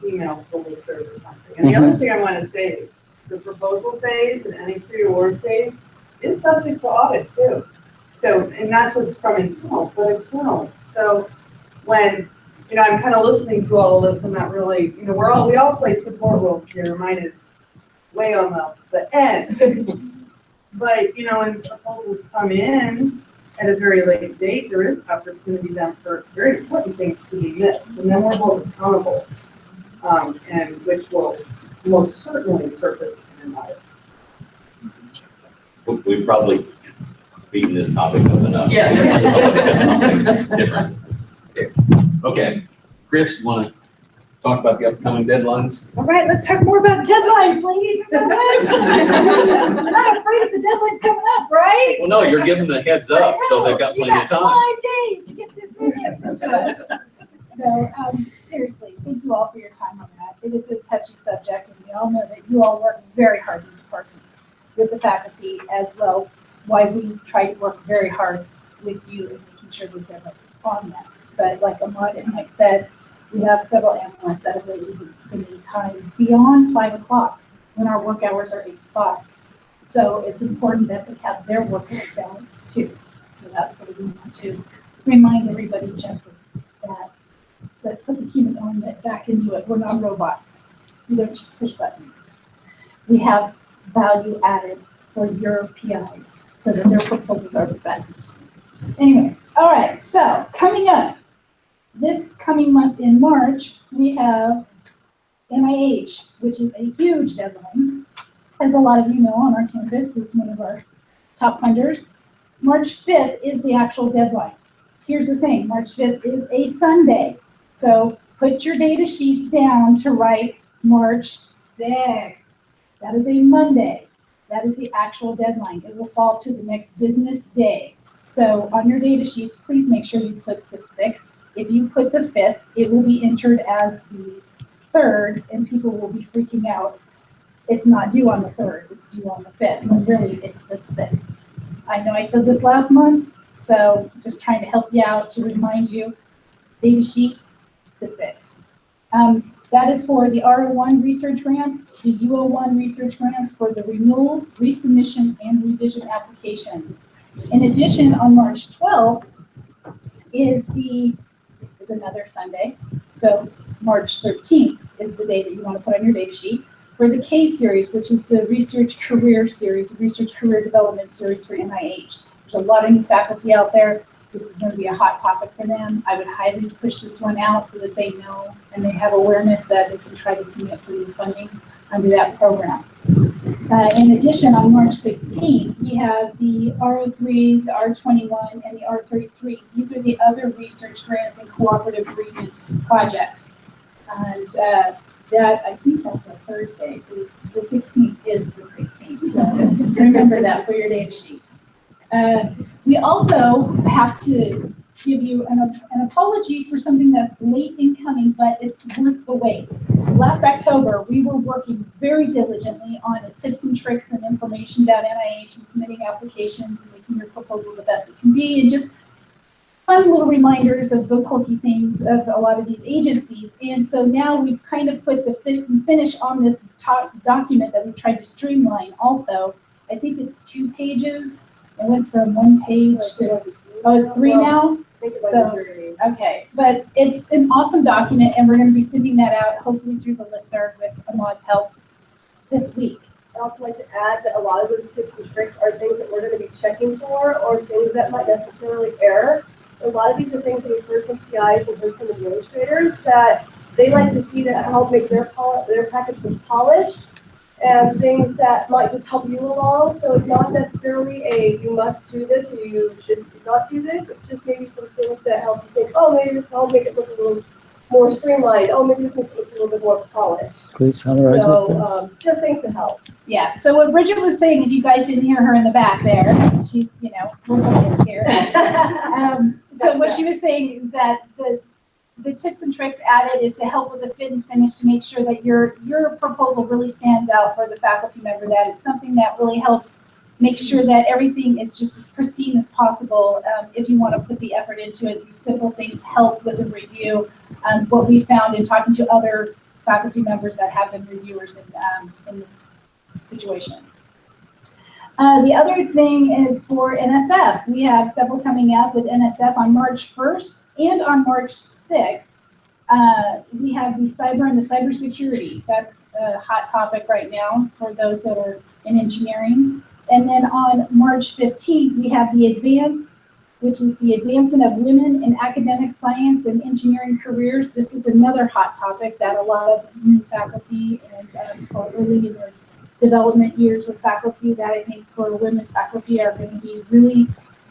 emails to listserv or something. And the other thing I want to say is the proposal phase and any pre-award phase is subject to audit too. So, and not just from internal, but external. So when, I'm kind of listening to all of this, I'm not really, we all play support roles here. Mine is way on the end. But, when proposals come in at a very late date, there is opportunity then for very important things to be missed. And then we're both accountable, and which will most certainly surface in an audit. We've probably beaten this topic up enough. Yes. Something different. Okay, Chris, you want to talk about the upcoming deadlines? All right, let's talk more about deadlines, ladies. I'm not afraid of the deadlines coming up, right? Well, no, you're giving them a heads up, so they've got You plenty of time. 5 days to get this in to us. No, seriously, thank you all for your time on that. It is a touchy subject, and we all know that you all work very hard in departments with the faculty as well. Why we try to work very hard with you and making sure those deadlines are on that. But like Ahmad and Mike said, we have several analysts that have lately been spending time beyond 5 o'clock when our work hours are 8 to 5. So it's important that they have their work-life balance too. So that's what we want to remind everybody gently that let's put the human element back into it. We're not robots. We don't just push buttons. We have value added for your PIs so that their proposals are the best. Anyway, all right, so coming up, this coming month in March, we have NIH, which is a huge deadline. As a lot of you know, on our campus, it's one of our top funders. March 5th is the actual deadline. Here's the thing, March 5th is a Sunday. So put your data sheets down to write March 6th. That is a Monday. That is the actual deadline. It will fall to the next business day. So on your data sheets, please make sure you put the 6th. If you put the 5th, it will be entered as the 3rd, and people will be freaking out. It's not due on the 3rd, it's due on the 5th, but really it's the 6th. I know I said this last month, so just trying to help you out to remind you, data sheet, the 6th. That is for the R01 research grants, the U01 research grants for the renewal, resubmission, and revision applications. In addition, on March 12th is another Sunday. So March 13th is the day that you want to put on your data sheet for the K series, which is the research career series, research career development series for NIH. There's a lot of new faculty out there. This is going to be a hot topic for them. I would highly push this one out so that they know and they have awareness that they can try to submit for new funding under that program. In addition, on March 16th, we have the R03, the R21, and the R33. These are the other research grants and cooperative agreement projects. And that, I think that's a Thursday, so the 16th is the 16th. So remember that for your data sheets. We also have to give you an apology for something that's late in coming, but it's worth the wait. Last October, we were working very diligently on tips and tricks and information about NIH and submitting applications and making your proposal the best it can be, and just fun little reminders of the quirky things of a lot of these agencies. And so now we've kind of put the finish on this document that we tried to streamline also. I think it's 2 pages. It went from 1 page to, oh, it's 3 now? So, okay, but it's an awesome document, and we're going to be sending that out hopefully through the listserv with Ahmad's help this week. I'd also like to add that a lot of those tips and tricks are things that we're going to be checking for, or things that might necessarily err. A lot of these are things that we've heard from PIs and heard from administrators that they like to see that help make their package look polished, and things that might just help you along. So it's not necessarily a you must do this or you should not do this. It's just maybe some things that help you think, oh, maybe this will make it look a little more streamlined. Oh, maybe this makes it look a little bit more polished. Please summarize it. So just things to help. Yeah, so what Bridget was saying, if you guys didn't hear her in the back there, she's, we're both here. So what she was saying is that the tips and tricks added is to help with the fit and finish to make sure that your proposal really stands out for the faculty member, that it's something that really helps make sure that everything is just as pristine as possible. If you want to put the effort into it, these simple things help with the review. What we found in talking to other faculty members that have been reviewers in this situation. The other thing is for NSF. We have several coming up with NSF on March 1st and on March 6th. We have the cyber and the cybersecurity. That's a hot topic right now for those that are in engineering. And then on March 15th, we have the advance, which is the advancement of women in academic science and engineering careers. This is another hot topic that a lot of new faculty and early in their development years of faculty that I think for women faculty are going to be really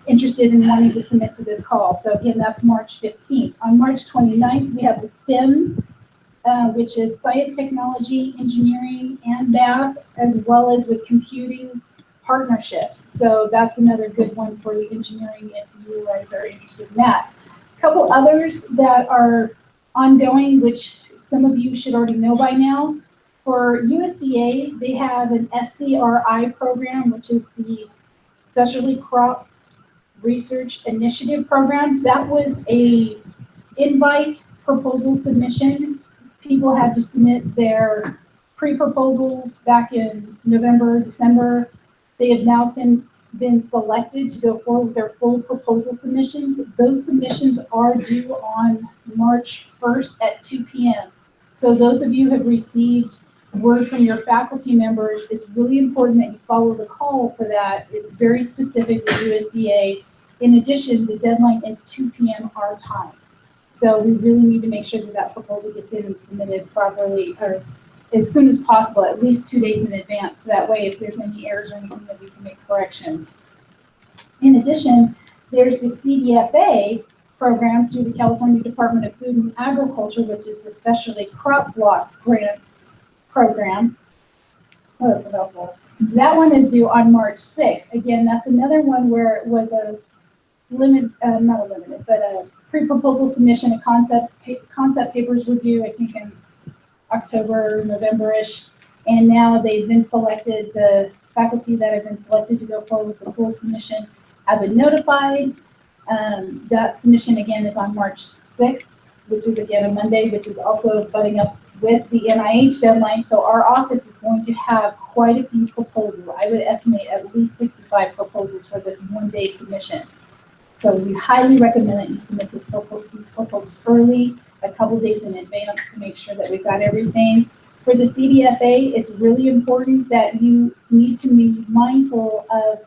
interested in wanting to submit to this call. So again, that's March 15th. On March 29th, we have the STEM, which is science, technology, engineering, and math, as well as with computing partnerships. So that's another good one for the engineering if you guys are interested in that. A couple others that are ongoing, which some of you should already know by now. For USDA, they have an SCRI program, which is the Specialty Crop Research Initiative Program. That was a invite proposal submission. People had to submit their pre-proposals back in November, December. They have now since been selected to go forward with their full proposal submissions. Those submissions are due on March 1st at 2 p.m. So those of you who have received word from your faculty members, it's really important that you follow the call for that. It's very specific to USDA. In addition, the deadline is 2 p.m. our time. So we really need to make sure that that proposal gets in and submitted properly, or as soon as possible, at least 2 days in advance. So that way, if there's any errors or anything, that we can make corrections. In addition, there's the CDFA program through the California Department of Food and Agriculture, which is the Specialty Crop Block Grant Program. Oh, that's a mouthful. That one is due on March 6th. Again, that's another one where it was a not a limited, but a pre-proposal submission of concept papers were due, I think, in October, November-ish. And now they've been selected, the faculty that have been selected to go forward with the full submission have been notified. That submission again is on March 6th, which is again a Monday, which is also butting up with the NIH deadline. So our office is going to have quite a few proposals. I would estimate at least 65 proposals for this one-day submission. So we highly recommend that you submit these proposals early, a couple days in advance, to make sure that we've got everything. For the CDFA, it's really important that you need to be mindful of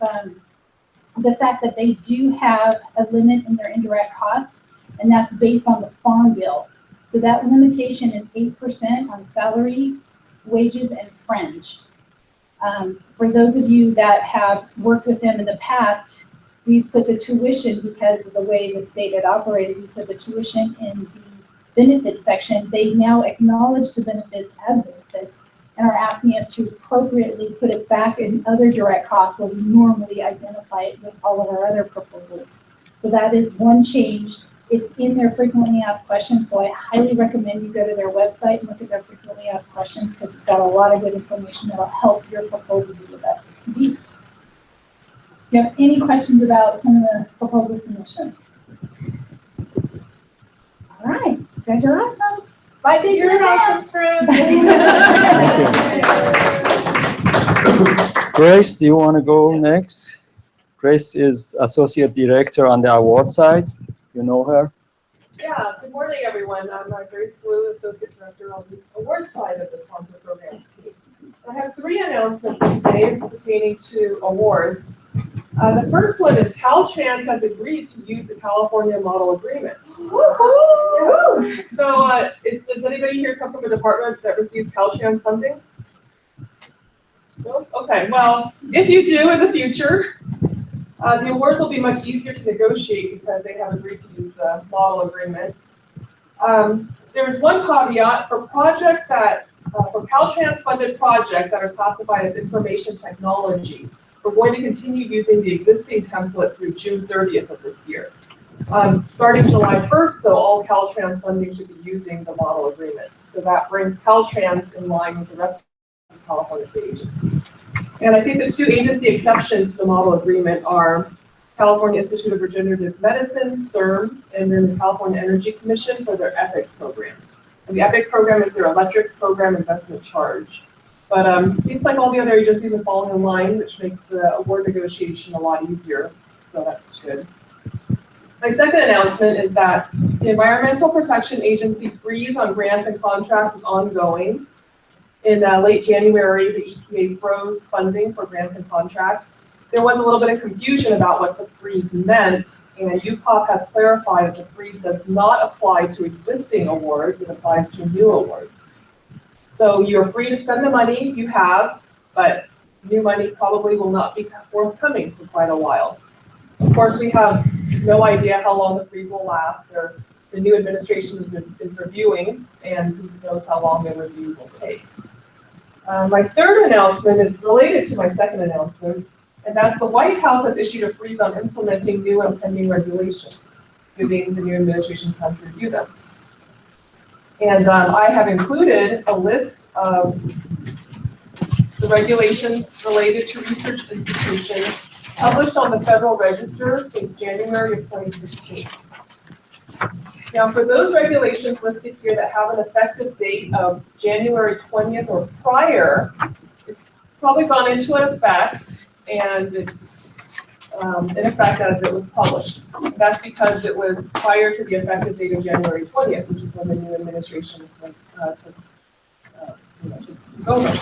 the fact that they do have a limit in their indirect costs, and that's based on the Farm Bill. So that limitation is 8% on salary, wages, and fringe. For those of you that have worked with them in the past, we've put the tuition, because of the way the state had operated, we put the tuition in the benefits section. They now acknowledge the benefits as benefits and are asking us to appropriately put it back in other direct costs where we normally identify it with all of our other proposals. So that is one change. It's in their frequently asked questions, so I highly recommend you go to their website and look at their frequently asked questions, because it's got a lot of good information that will help your proposal do the best it can be. Do you have any questions about some of the proposal submissions? All right, you guys are awesome. Bye, days in advance. Grace, do you want to go next? Grace is Associate Director on the award side. You know her? Yeah, good morning, everyone. I'm Grace Liu, Associate Director on the award side of the Sponsor Programs team. I have 3 announcements today pertaining to awards. The first one is Caltrans has agreed to use the California Model Agreement. Yeah. So does anybody here come from a department that receives Caltrans funding? No? Okay, well, if you do in the future, the awards will be much easier to negotiate because they have agreed to use the model agreement. There is one caveat for projects that, for Caltrans funded projects that are classified as information technology. We're going to continue using the existing template through June 30th of this year. Starting July 1st, though, all Caltrans funding should be using the model agreement. So that brings Caltrans in line with the rest of California state agencies. And I think the two agency exceptions to the model agreement are California Institute of Regenerative Medicine, CIRM, and then the California Energy Commission for their EPIC program. And the EPIC program is their electric program investment charge. But it seems like all the other agencies are falling in line, which makes the award negotiation a lot easier. So that's good. My second announcement is that the Environmental Protection Agency freeze on grants and contracts is ongoing. In late January, the EPA froze funding for grants and contracts. There was a little bit of confusion about what the freeze meant, and UCOP has clarified that the freeze does not apply to existing awards, it applies to new awards. So you're free to spend the money you have, but new money probably will not be forthcoming for quite a while. Of course, we have no idea how long the freeze will last. The new administration is reviewing, and who knows how long the review will take. My third announcement is related to my second announcement, and that's the White House has issued a freeze on implementing new and pending regulations, giving the new administration time to review them. And I have included a list of the regulations related to research institutions published on the Federal Register since January of 2016. Now, for those regulations listed here that have an effective date of January 20th or prior, it's probably gone into effect, and it's in effect as it was published. That's because it was prior to the effective date of January 20th, which is when the new administration took over.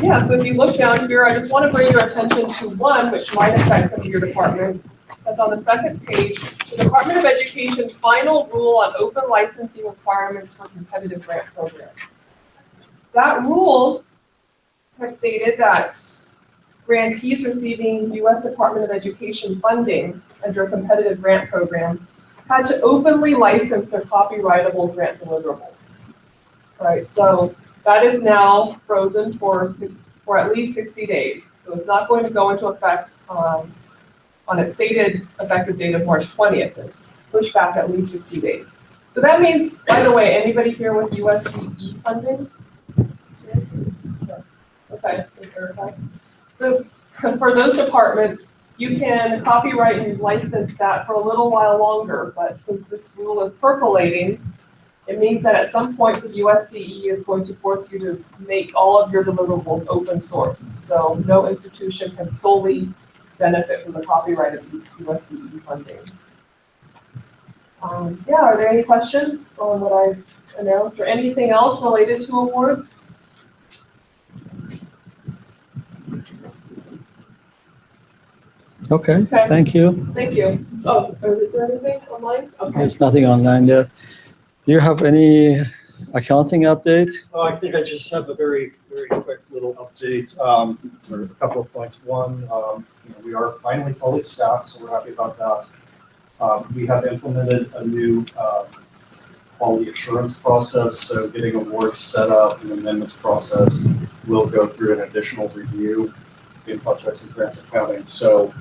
Yeah, so if you look down here, I just want to bring your attention to one which might affect some of your departments. That's on the second page, the Department of Education's final rule on open licensing requirements for competitive grant programs. That rule had stated that grantees receiving U.S. Department of Education funding under a competitive grant program had to openly license their copyrightable grant deliverables. Right, so that is now frozen for at least 60 days. So it's not going to go into effect on its stated effective date of March 20th. It's pushed back at least 60 days. So that means, by the way, anybody here with USDE funding? Okay, verify. So for those departments, you can copyright and license that for a little while longer, but since this rule is percolating, it means that at some point the USDE is going to force you to make all of your deliverables open source. So no institution can solely benefit from the copyright of these USDE funding. Yeah, are there any questions on what I've announced or anything else related to awards? Okay, Okay. thank you. Thank you. Oh, is there anything online? Okay. There's nothing online yet. Do you have any accounting update? Oh, I think I just have a very, very quick little update, or a couple of points. One, we are finally fully staffed, so we're happy about that. We have implemented a new quality assurance process, so getting awards set up and amendments processed will go through an additional review in contracts and grants accounting. So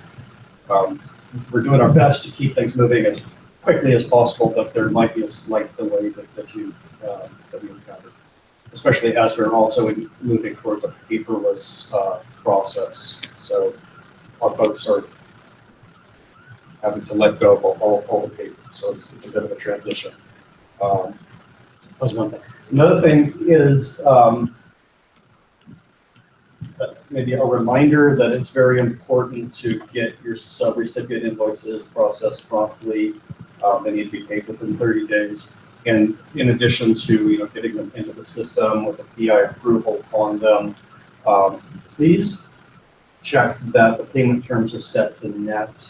we're doing our best to keep things moving as quickly as possible, but there might be a slight delay that we encounter, especially as we're also moving towards a paperless process. So our folks are having to let go of all the paper, so it's a bit of a transition. That was one thing. Another thing is maybe a reminder that it's very important to get your sub-recipient invoices processed promptly. They need to be paid within 30 days. And in addition to getting them into the system with a PI approval on them, please check that the payment terms are set to net.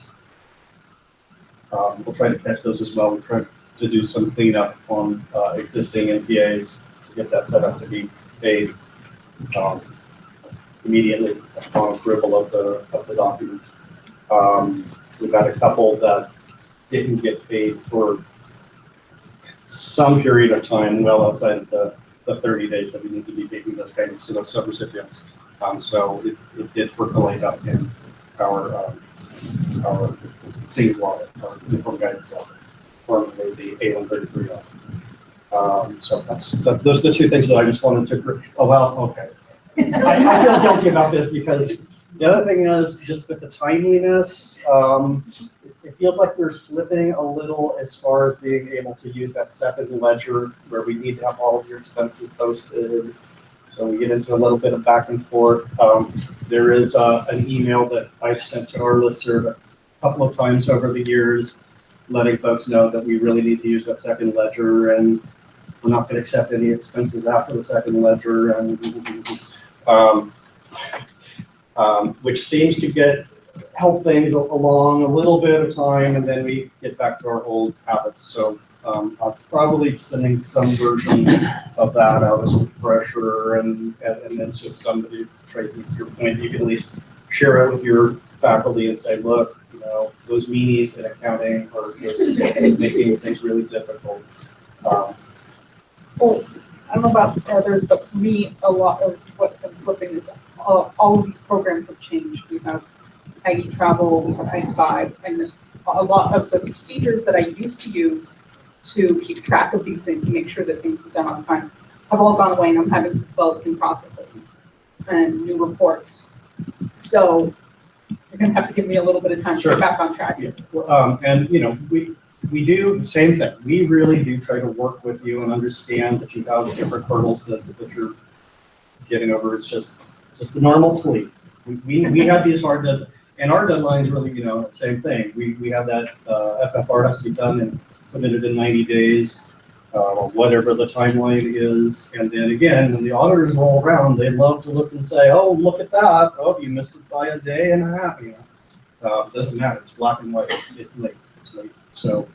We'll try to catch those as well. We'll try to do some cleanup on existing NPAs to get that set up to be paid immediately upon approval of the document. We've had a couple that didn't get paid for some period of time well outside of the 30 days that we need to be making those payments to those subrecipients. So it did percolate up in our SING wallet, our uniform guidance wallet, formerly the A133. So those are the two things that I just wanted to, oh, well, okay. I feel guilty about this because the other thing is just with the timeliness, it feels like we're slipping a little as far as being able to use that second ledger where we need to have all of your expenses posted. So we get into a little bit of back and forth. There is an email that I've sent to our listserv a couple of times over the years, letting folks know that we really need to use that second ledger, and we're not going to accept any expenses after the second ledger, and which seems to help things along a little bit of time, and then we get back to our old habits. So I'll probably be sending some version of that out as a refresher, and then just somebody, Trey, to your point, you can at least share it with your faculty and say, look, you know, those meanies in accounting are just making things really difficult. Well, I don't know about others, but for me, a lot of what's been slipping is all of these programs have changed. We have Aggie Travel, we have Aggie Vibe, and a lot of the procedures that I used to use to keep track of these things and make sure that things were done on time have all gone away, and I'm having to develop new processes and new reports. So you're gonna have to give me a little bit of time to get back on track. Yeah. And you know, we do the same thing. We really do try to work with you and understand that you have different hurdles that you're getting over. It's just the normal plea. We have these hard deadlines, and our deadlines really, you know, same thing. We have that FFR has to be done and submitted in 90 days, whatever the timeline is. And then again, when the auditors roll around, they love to look and say, oh, look at that. Oh, you missed it by a day and a half. You know, doesn't matter. It's black and white. It's late. It's late. So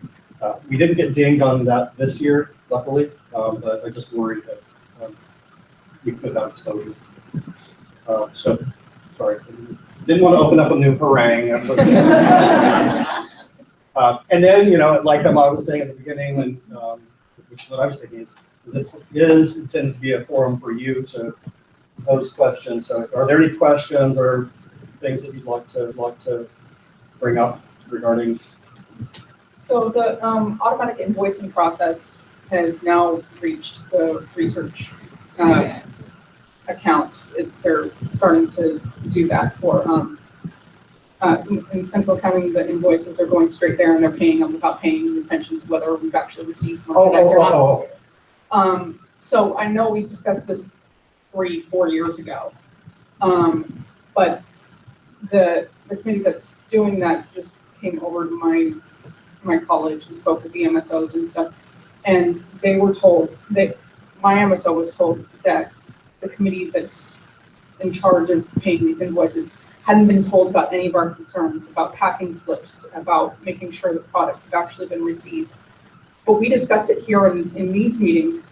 we didn't get dinged on that this year, luckily, but I just worried that we could have exposure. So, sorry, didn't want to open up a new harangue. And then, you know, like I was saying at the beginning, when, which is what I was thinking is this is intended to be a forum for you to pose questions. So are there any questions or things that you'd like to bring up regarding? So the automatic invoicing process has now reached the research accounts. They're starting to do that for, in central accounting, the invoices are going straight there and they're paying them without paying attention to whether we've actually received merchandise or not. So I know we discussed this 3-4 years ago, but the committee that's doing that just came over to my college and spoke with the MSOs and stuff, and they were told that my MSO was told that the committee that's in charge of paying these invoices hadn't been told about any of our concerns about packing slips, about making sure that products have actually been received. But we discussed it here in these meetings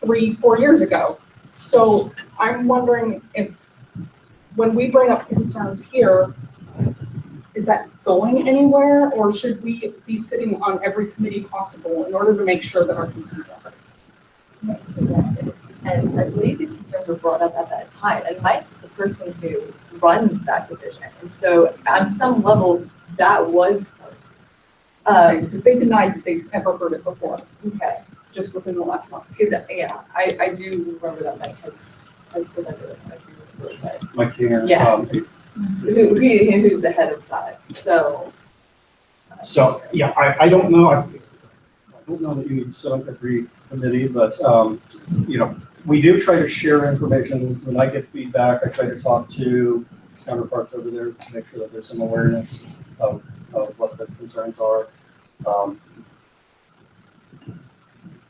3-4 years ago. So I'm wondering if when we bring up concerns here, is that going anywhere, or should we be sitting on every committee possible in order to make sure that our concerns are heard? Presented. And as many of these concerns were brought up at that time, and Mike's the person who runs that division. And so on some level, that was heard. Because they denied that they've ever heard it before, Okay. just within the last month. Because, yeah, I do remember that Mike has presented it. Mike Kinger. Yes. Who's the head of that? So Yeah, I don't know. I don't know that you need to set up every committee, but you know, we do try to share information. When I get feedback, I try to talk to counterparts over there to make sure that there's some awareness of what the concerns are.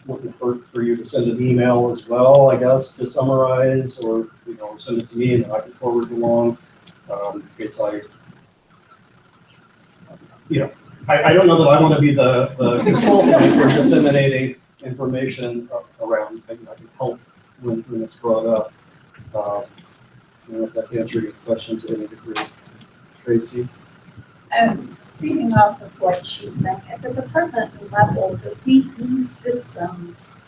Looking for you to send an email as well, I guess, to summarize, or you know, send it to me and I can forward it along. In case you know, I don't know that I want to be the control point for disseminating information around. I can help when it's brought up. You know, if that answers your question to any degree. Tracy? Feeding off of what she's saying, at the department level, these new systems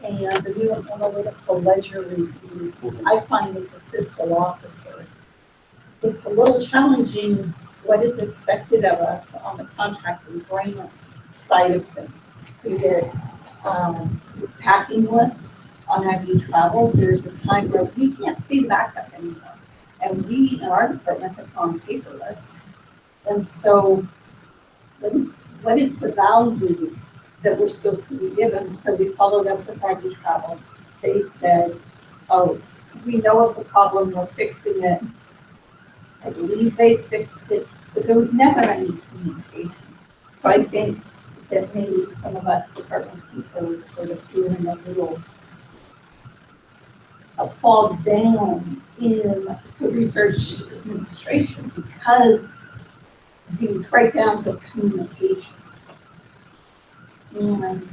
and the new analytical ledger review, I find as a fiscal officer, it's a little challenging what is expected of us on the contract and grant side of things. We get packing lists on ID travel. There's a time where we can't see the backup anymore. And we, in our department, have gone paperless. And so what is the value that we're supposed to be given? So we followed up with ID travel. They said, oh, we know of the problem, we're fixing it. I believe they fixed it, but there was never any communication. So I think that maybe some of us department people are sort of feeling a little bogged down in the research administration because these breakdowns of communication. And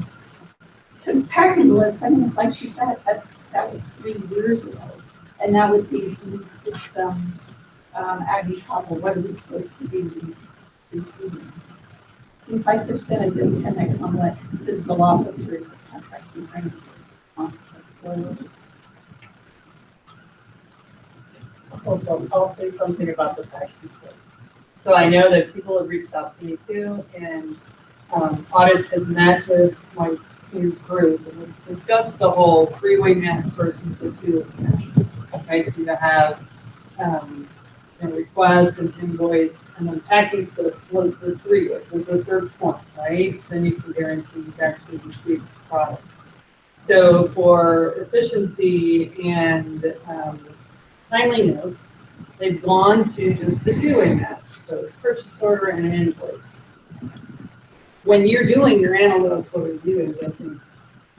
so the packing list, I mean, like she said, that was 3 years ago. And now with these new systems, ID travel, what are we supposed to be repeating? Seems like there's been a disconnect on what fiscal officers and contracts and grants are responsible for. I'll say something about the packing slip. So I know that people have reached out to me too, and audit has met with my new group and we've discussed the whole three-way match versus the two-way match. Right, so you have a request, an invoice, and then packing slip was the three-way, was the third point, right? So then you can guarantee you've actually received the product. So for efficiency and timeliness, they've gone to just the two-way match. So it's purchase order and an invoice. When you're doing your analytical reviews, I think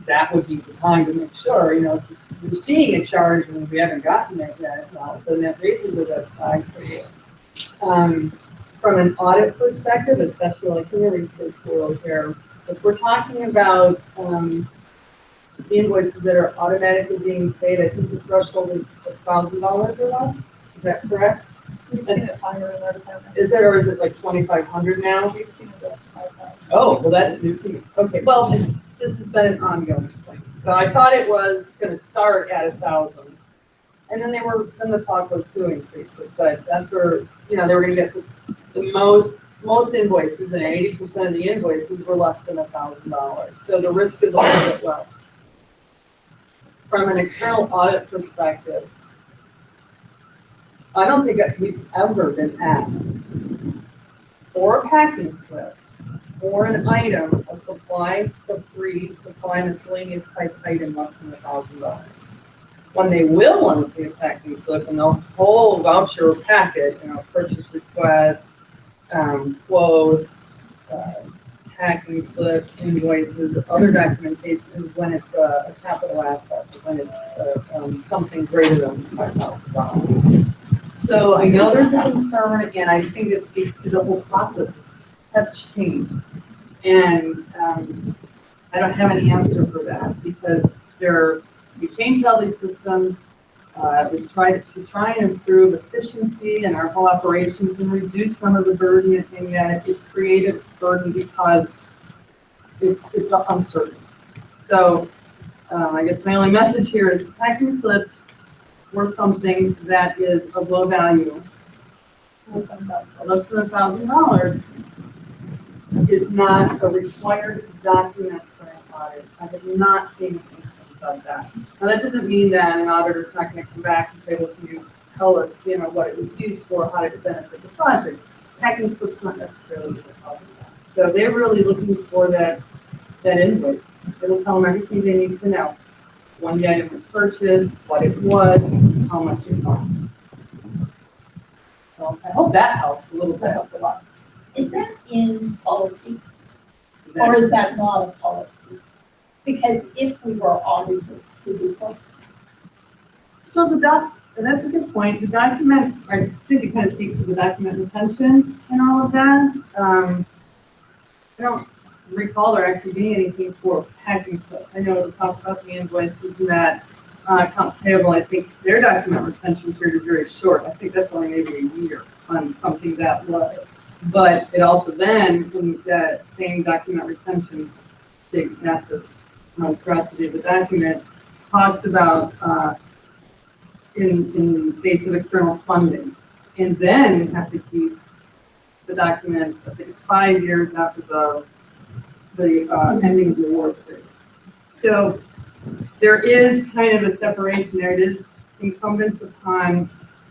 that would be the time to make sure, if you're seeing a charge and we haven't gotten it yet, well, then that raises a red flag for you. From an audit perspective, especially like in the research world here, if we're talking about the invoices that are automatically being paid, I think the threshold is $1,000 or less. Is that correct? We've seen it higher in our department. Is it, or is it like 2,500 now? We've seen it at 5,000. Oh, well, that's new to me. Okay, well, this has been an ongoing thing. So I thought it was gonna start at 1,000. And then then the talk was to increase it, but that's where, they were gonna get the most invoices, and 80% of the invoices were less than $1,000. So the risk is a little bit less. From an external audit perspective, I don't think we've ever been asked for a packing slip for an item, a supply, sub-3, supply miscellaneous type item less than $1,000. When they will want to see a packing slip and the whole voucher packet, purchase request, quotes, packing slips, invoices, other documentation is when it's a capital asset, when it's something greater than $5,000. So I know there's a concern, and I think it speaks to the whole processes have changed. And I don't have any answer for that because we changed all these systems. It was to try and improve efficiency in our whole operations and reduce some of the burden, and that it's created burden because it's uncertain. So I guess my only message here is packing slips for something that is of low value, less than $1,000, is not a required document for an audit. I have not seen an instance of that. Now that doesn't mean that an auditor is not going to come back and say, well, can you tell us, what it was used for, how did it benefit the project? Packing slips not necessarily the problem. So they're really looking for that invoice. It'll tell them everything they need to know. When the item was purchased, what it was, how much it cost. So I hope that helps a little bit. Helped a lot. Is that in policy? Or is that not a policy? Because if we were audited, we would point. So that's a good point. The document, I think it kind of speaks to the document retention and all of that. I don't recall there actually being anything for packing stuff. I know we talked about the invoices and that accounts payable. I think their document retention period is very short. I think that's only maybe a year on something that low. But it also then, in that same document retention, big massive monstrosity of the document, talks about in the face of external funding, and then have to keep the documents, I think it's 5 years after the ending of the award period. So there is kind of a separation there. It is incumbent upon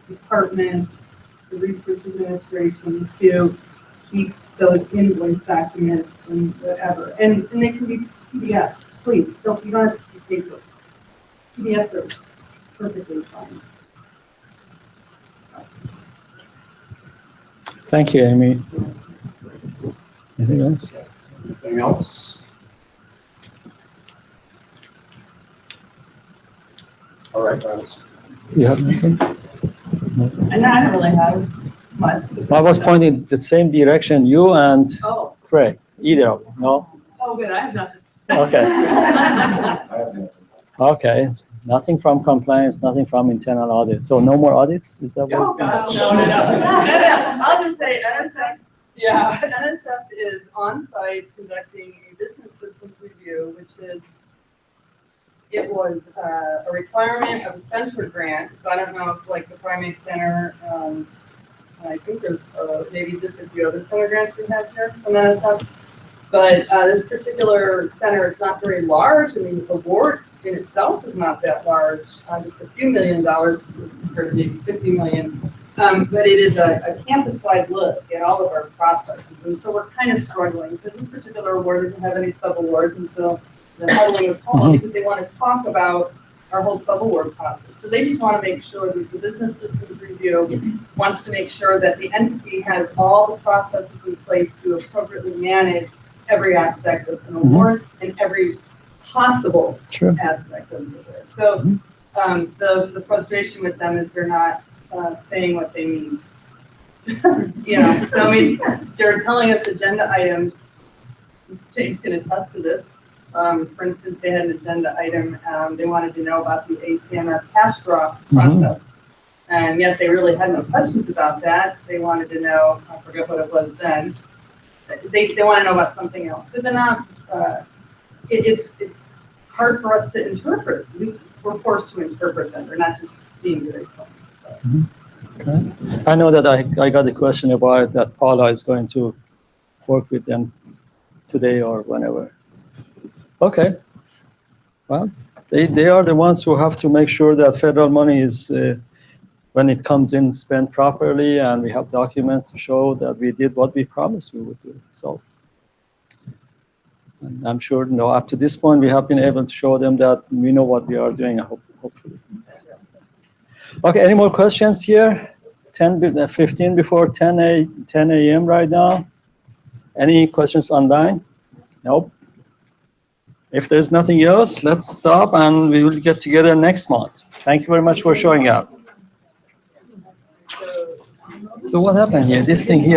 departments, the research administration to keep those invoice documents and whatever. And they can be PDFs. Please, you don't have to be paper. PDFs are perfectly fine. Thank you, Amy. Anything else? Anything else? All right, Travis. You have anything? And I don't really have much. I was pointing the same direction, you and Oh, Craig, either of them, no? oh, good, I have nothing. Okay. Okay, nothing from compliance, nothing from internal audit. So no more audits? Is that Oh, what? gosh, no. I'll just say NSF, yeah, NSF is on site conducting a business systems review, which is, it was a requirement of a Centra grant. So I don't know if like the Primate Center, I think there's maybe just a few other center grants we have here from NSF. But this particular center is not very large. I mean, the award in itself is not that large, just a few $1 million as compared to maybe 50 million. But it is a campus-wide look at all of our processes. And so we're kind of struggling because this particular award doesn't have any sub-awards. And so they're huddling with Paul because they want to talk about our whole sub-award process. So they just want to make sure that the business systems review wants to make sure that the entity has all the processes in place to appropriately manage every aspect of an award and every possible aspect of the award. So the frustration with them is they're not saying what they mean. You know, so I mean, they're telling us agenda items. James can attest to this. For instance, they had an agenda item, they wanted to know about the ACMS cash draw process. And yet they really had no questions about that. They wanted to know, I forget what it was then. They want to know about something else. So they're not, it's hard for us to interpret. We're forced to interpret them. They're not just being very funny. Okay. I know that I got a question about it, that Paula is going to work with them today or whenever. Okay. Well, they are the ones who have to make sure that federal money is, when it comes in, spent properly, and we have documents to show that we did what we promised we would do. So and I'm sure, you know, up to this point, we have been able to show them that we know what we are doing, hopefully. Okay, any more questions here? 15 before 10 a.m. right now. Any questions online? Nope. If there's nothing else, let's stop and we will get together next month. Thank you very much for showing up. So what happened here? This thing here.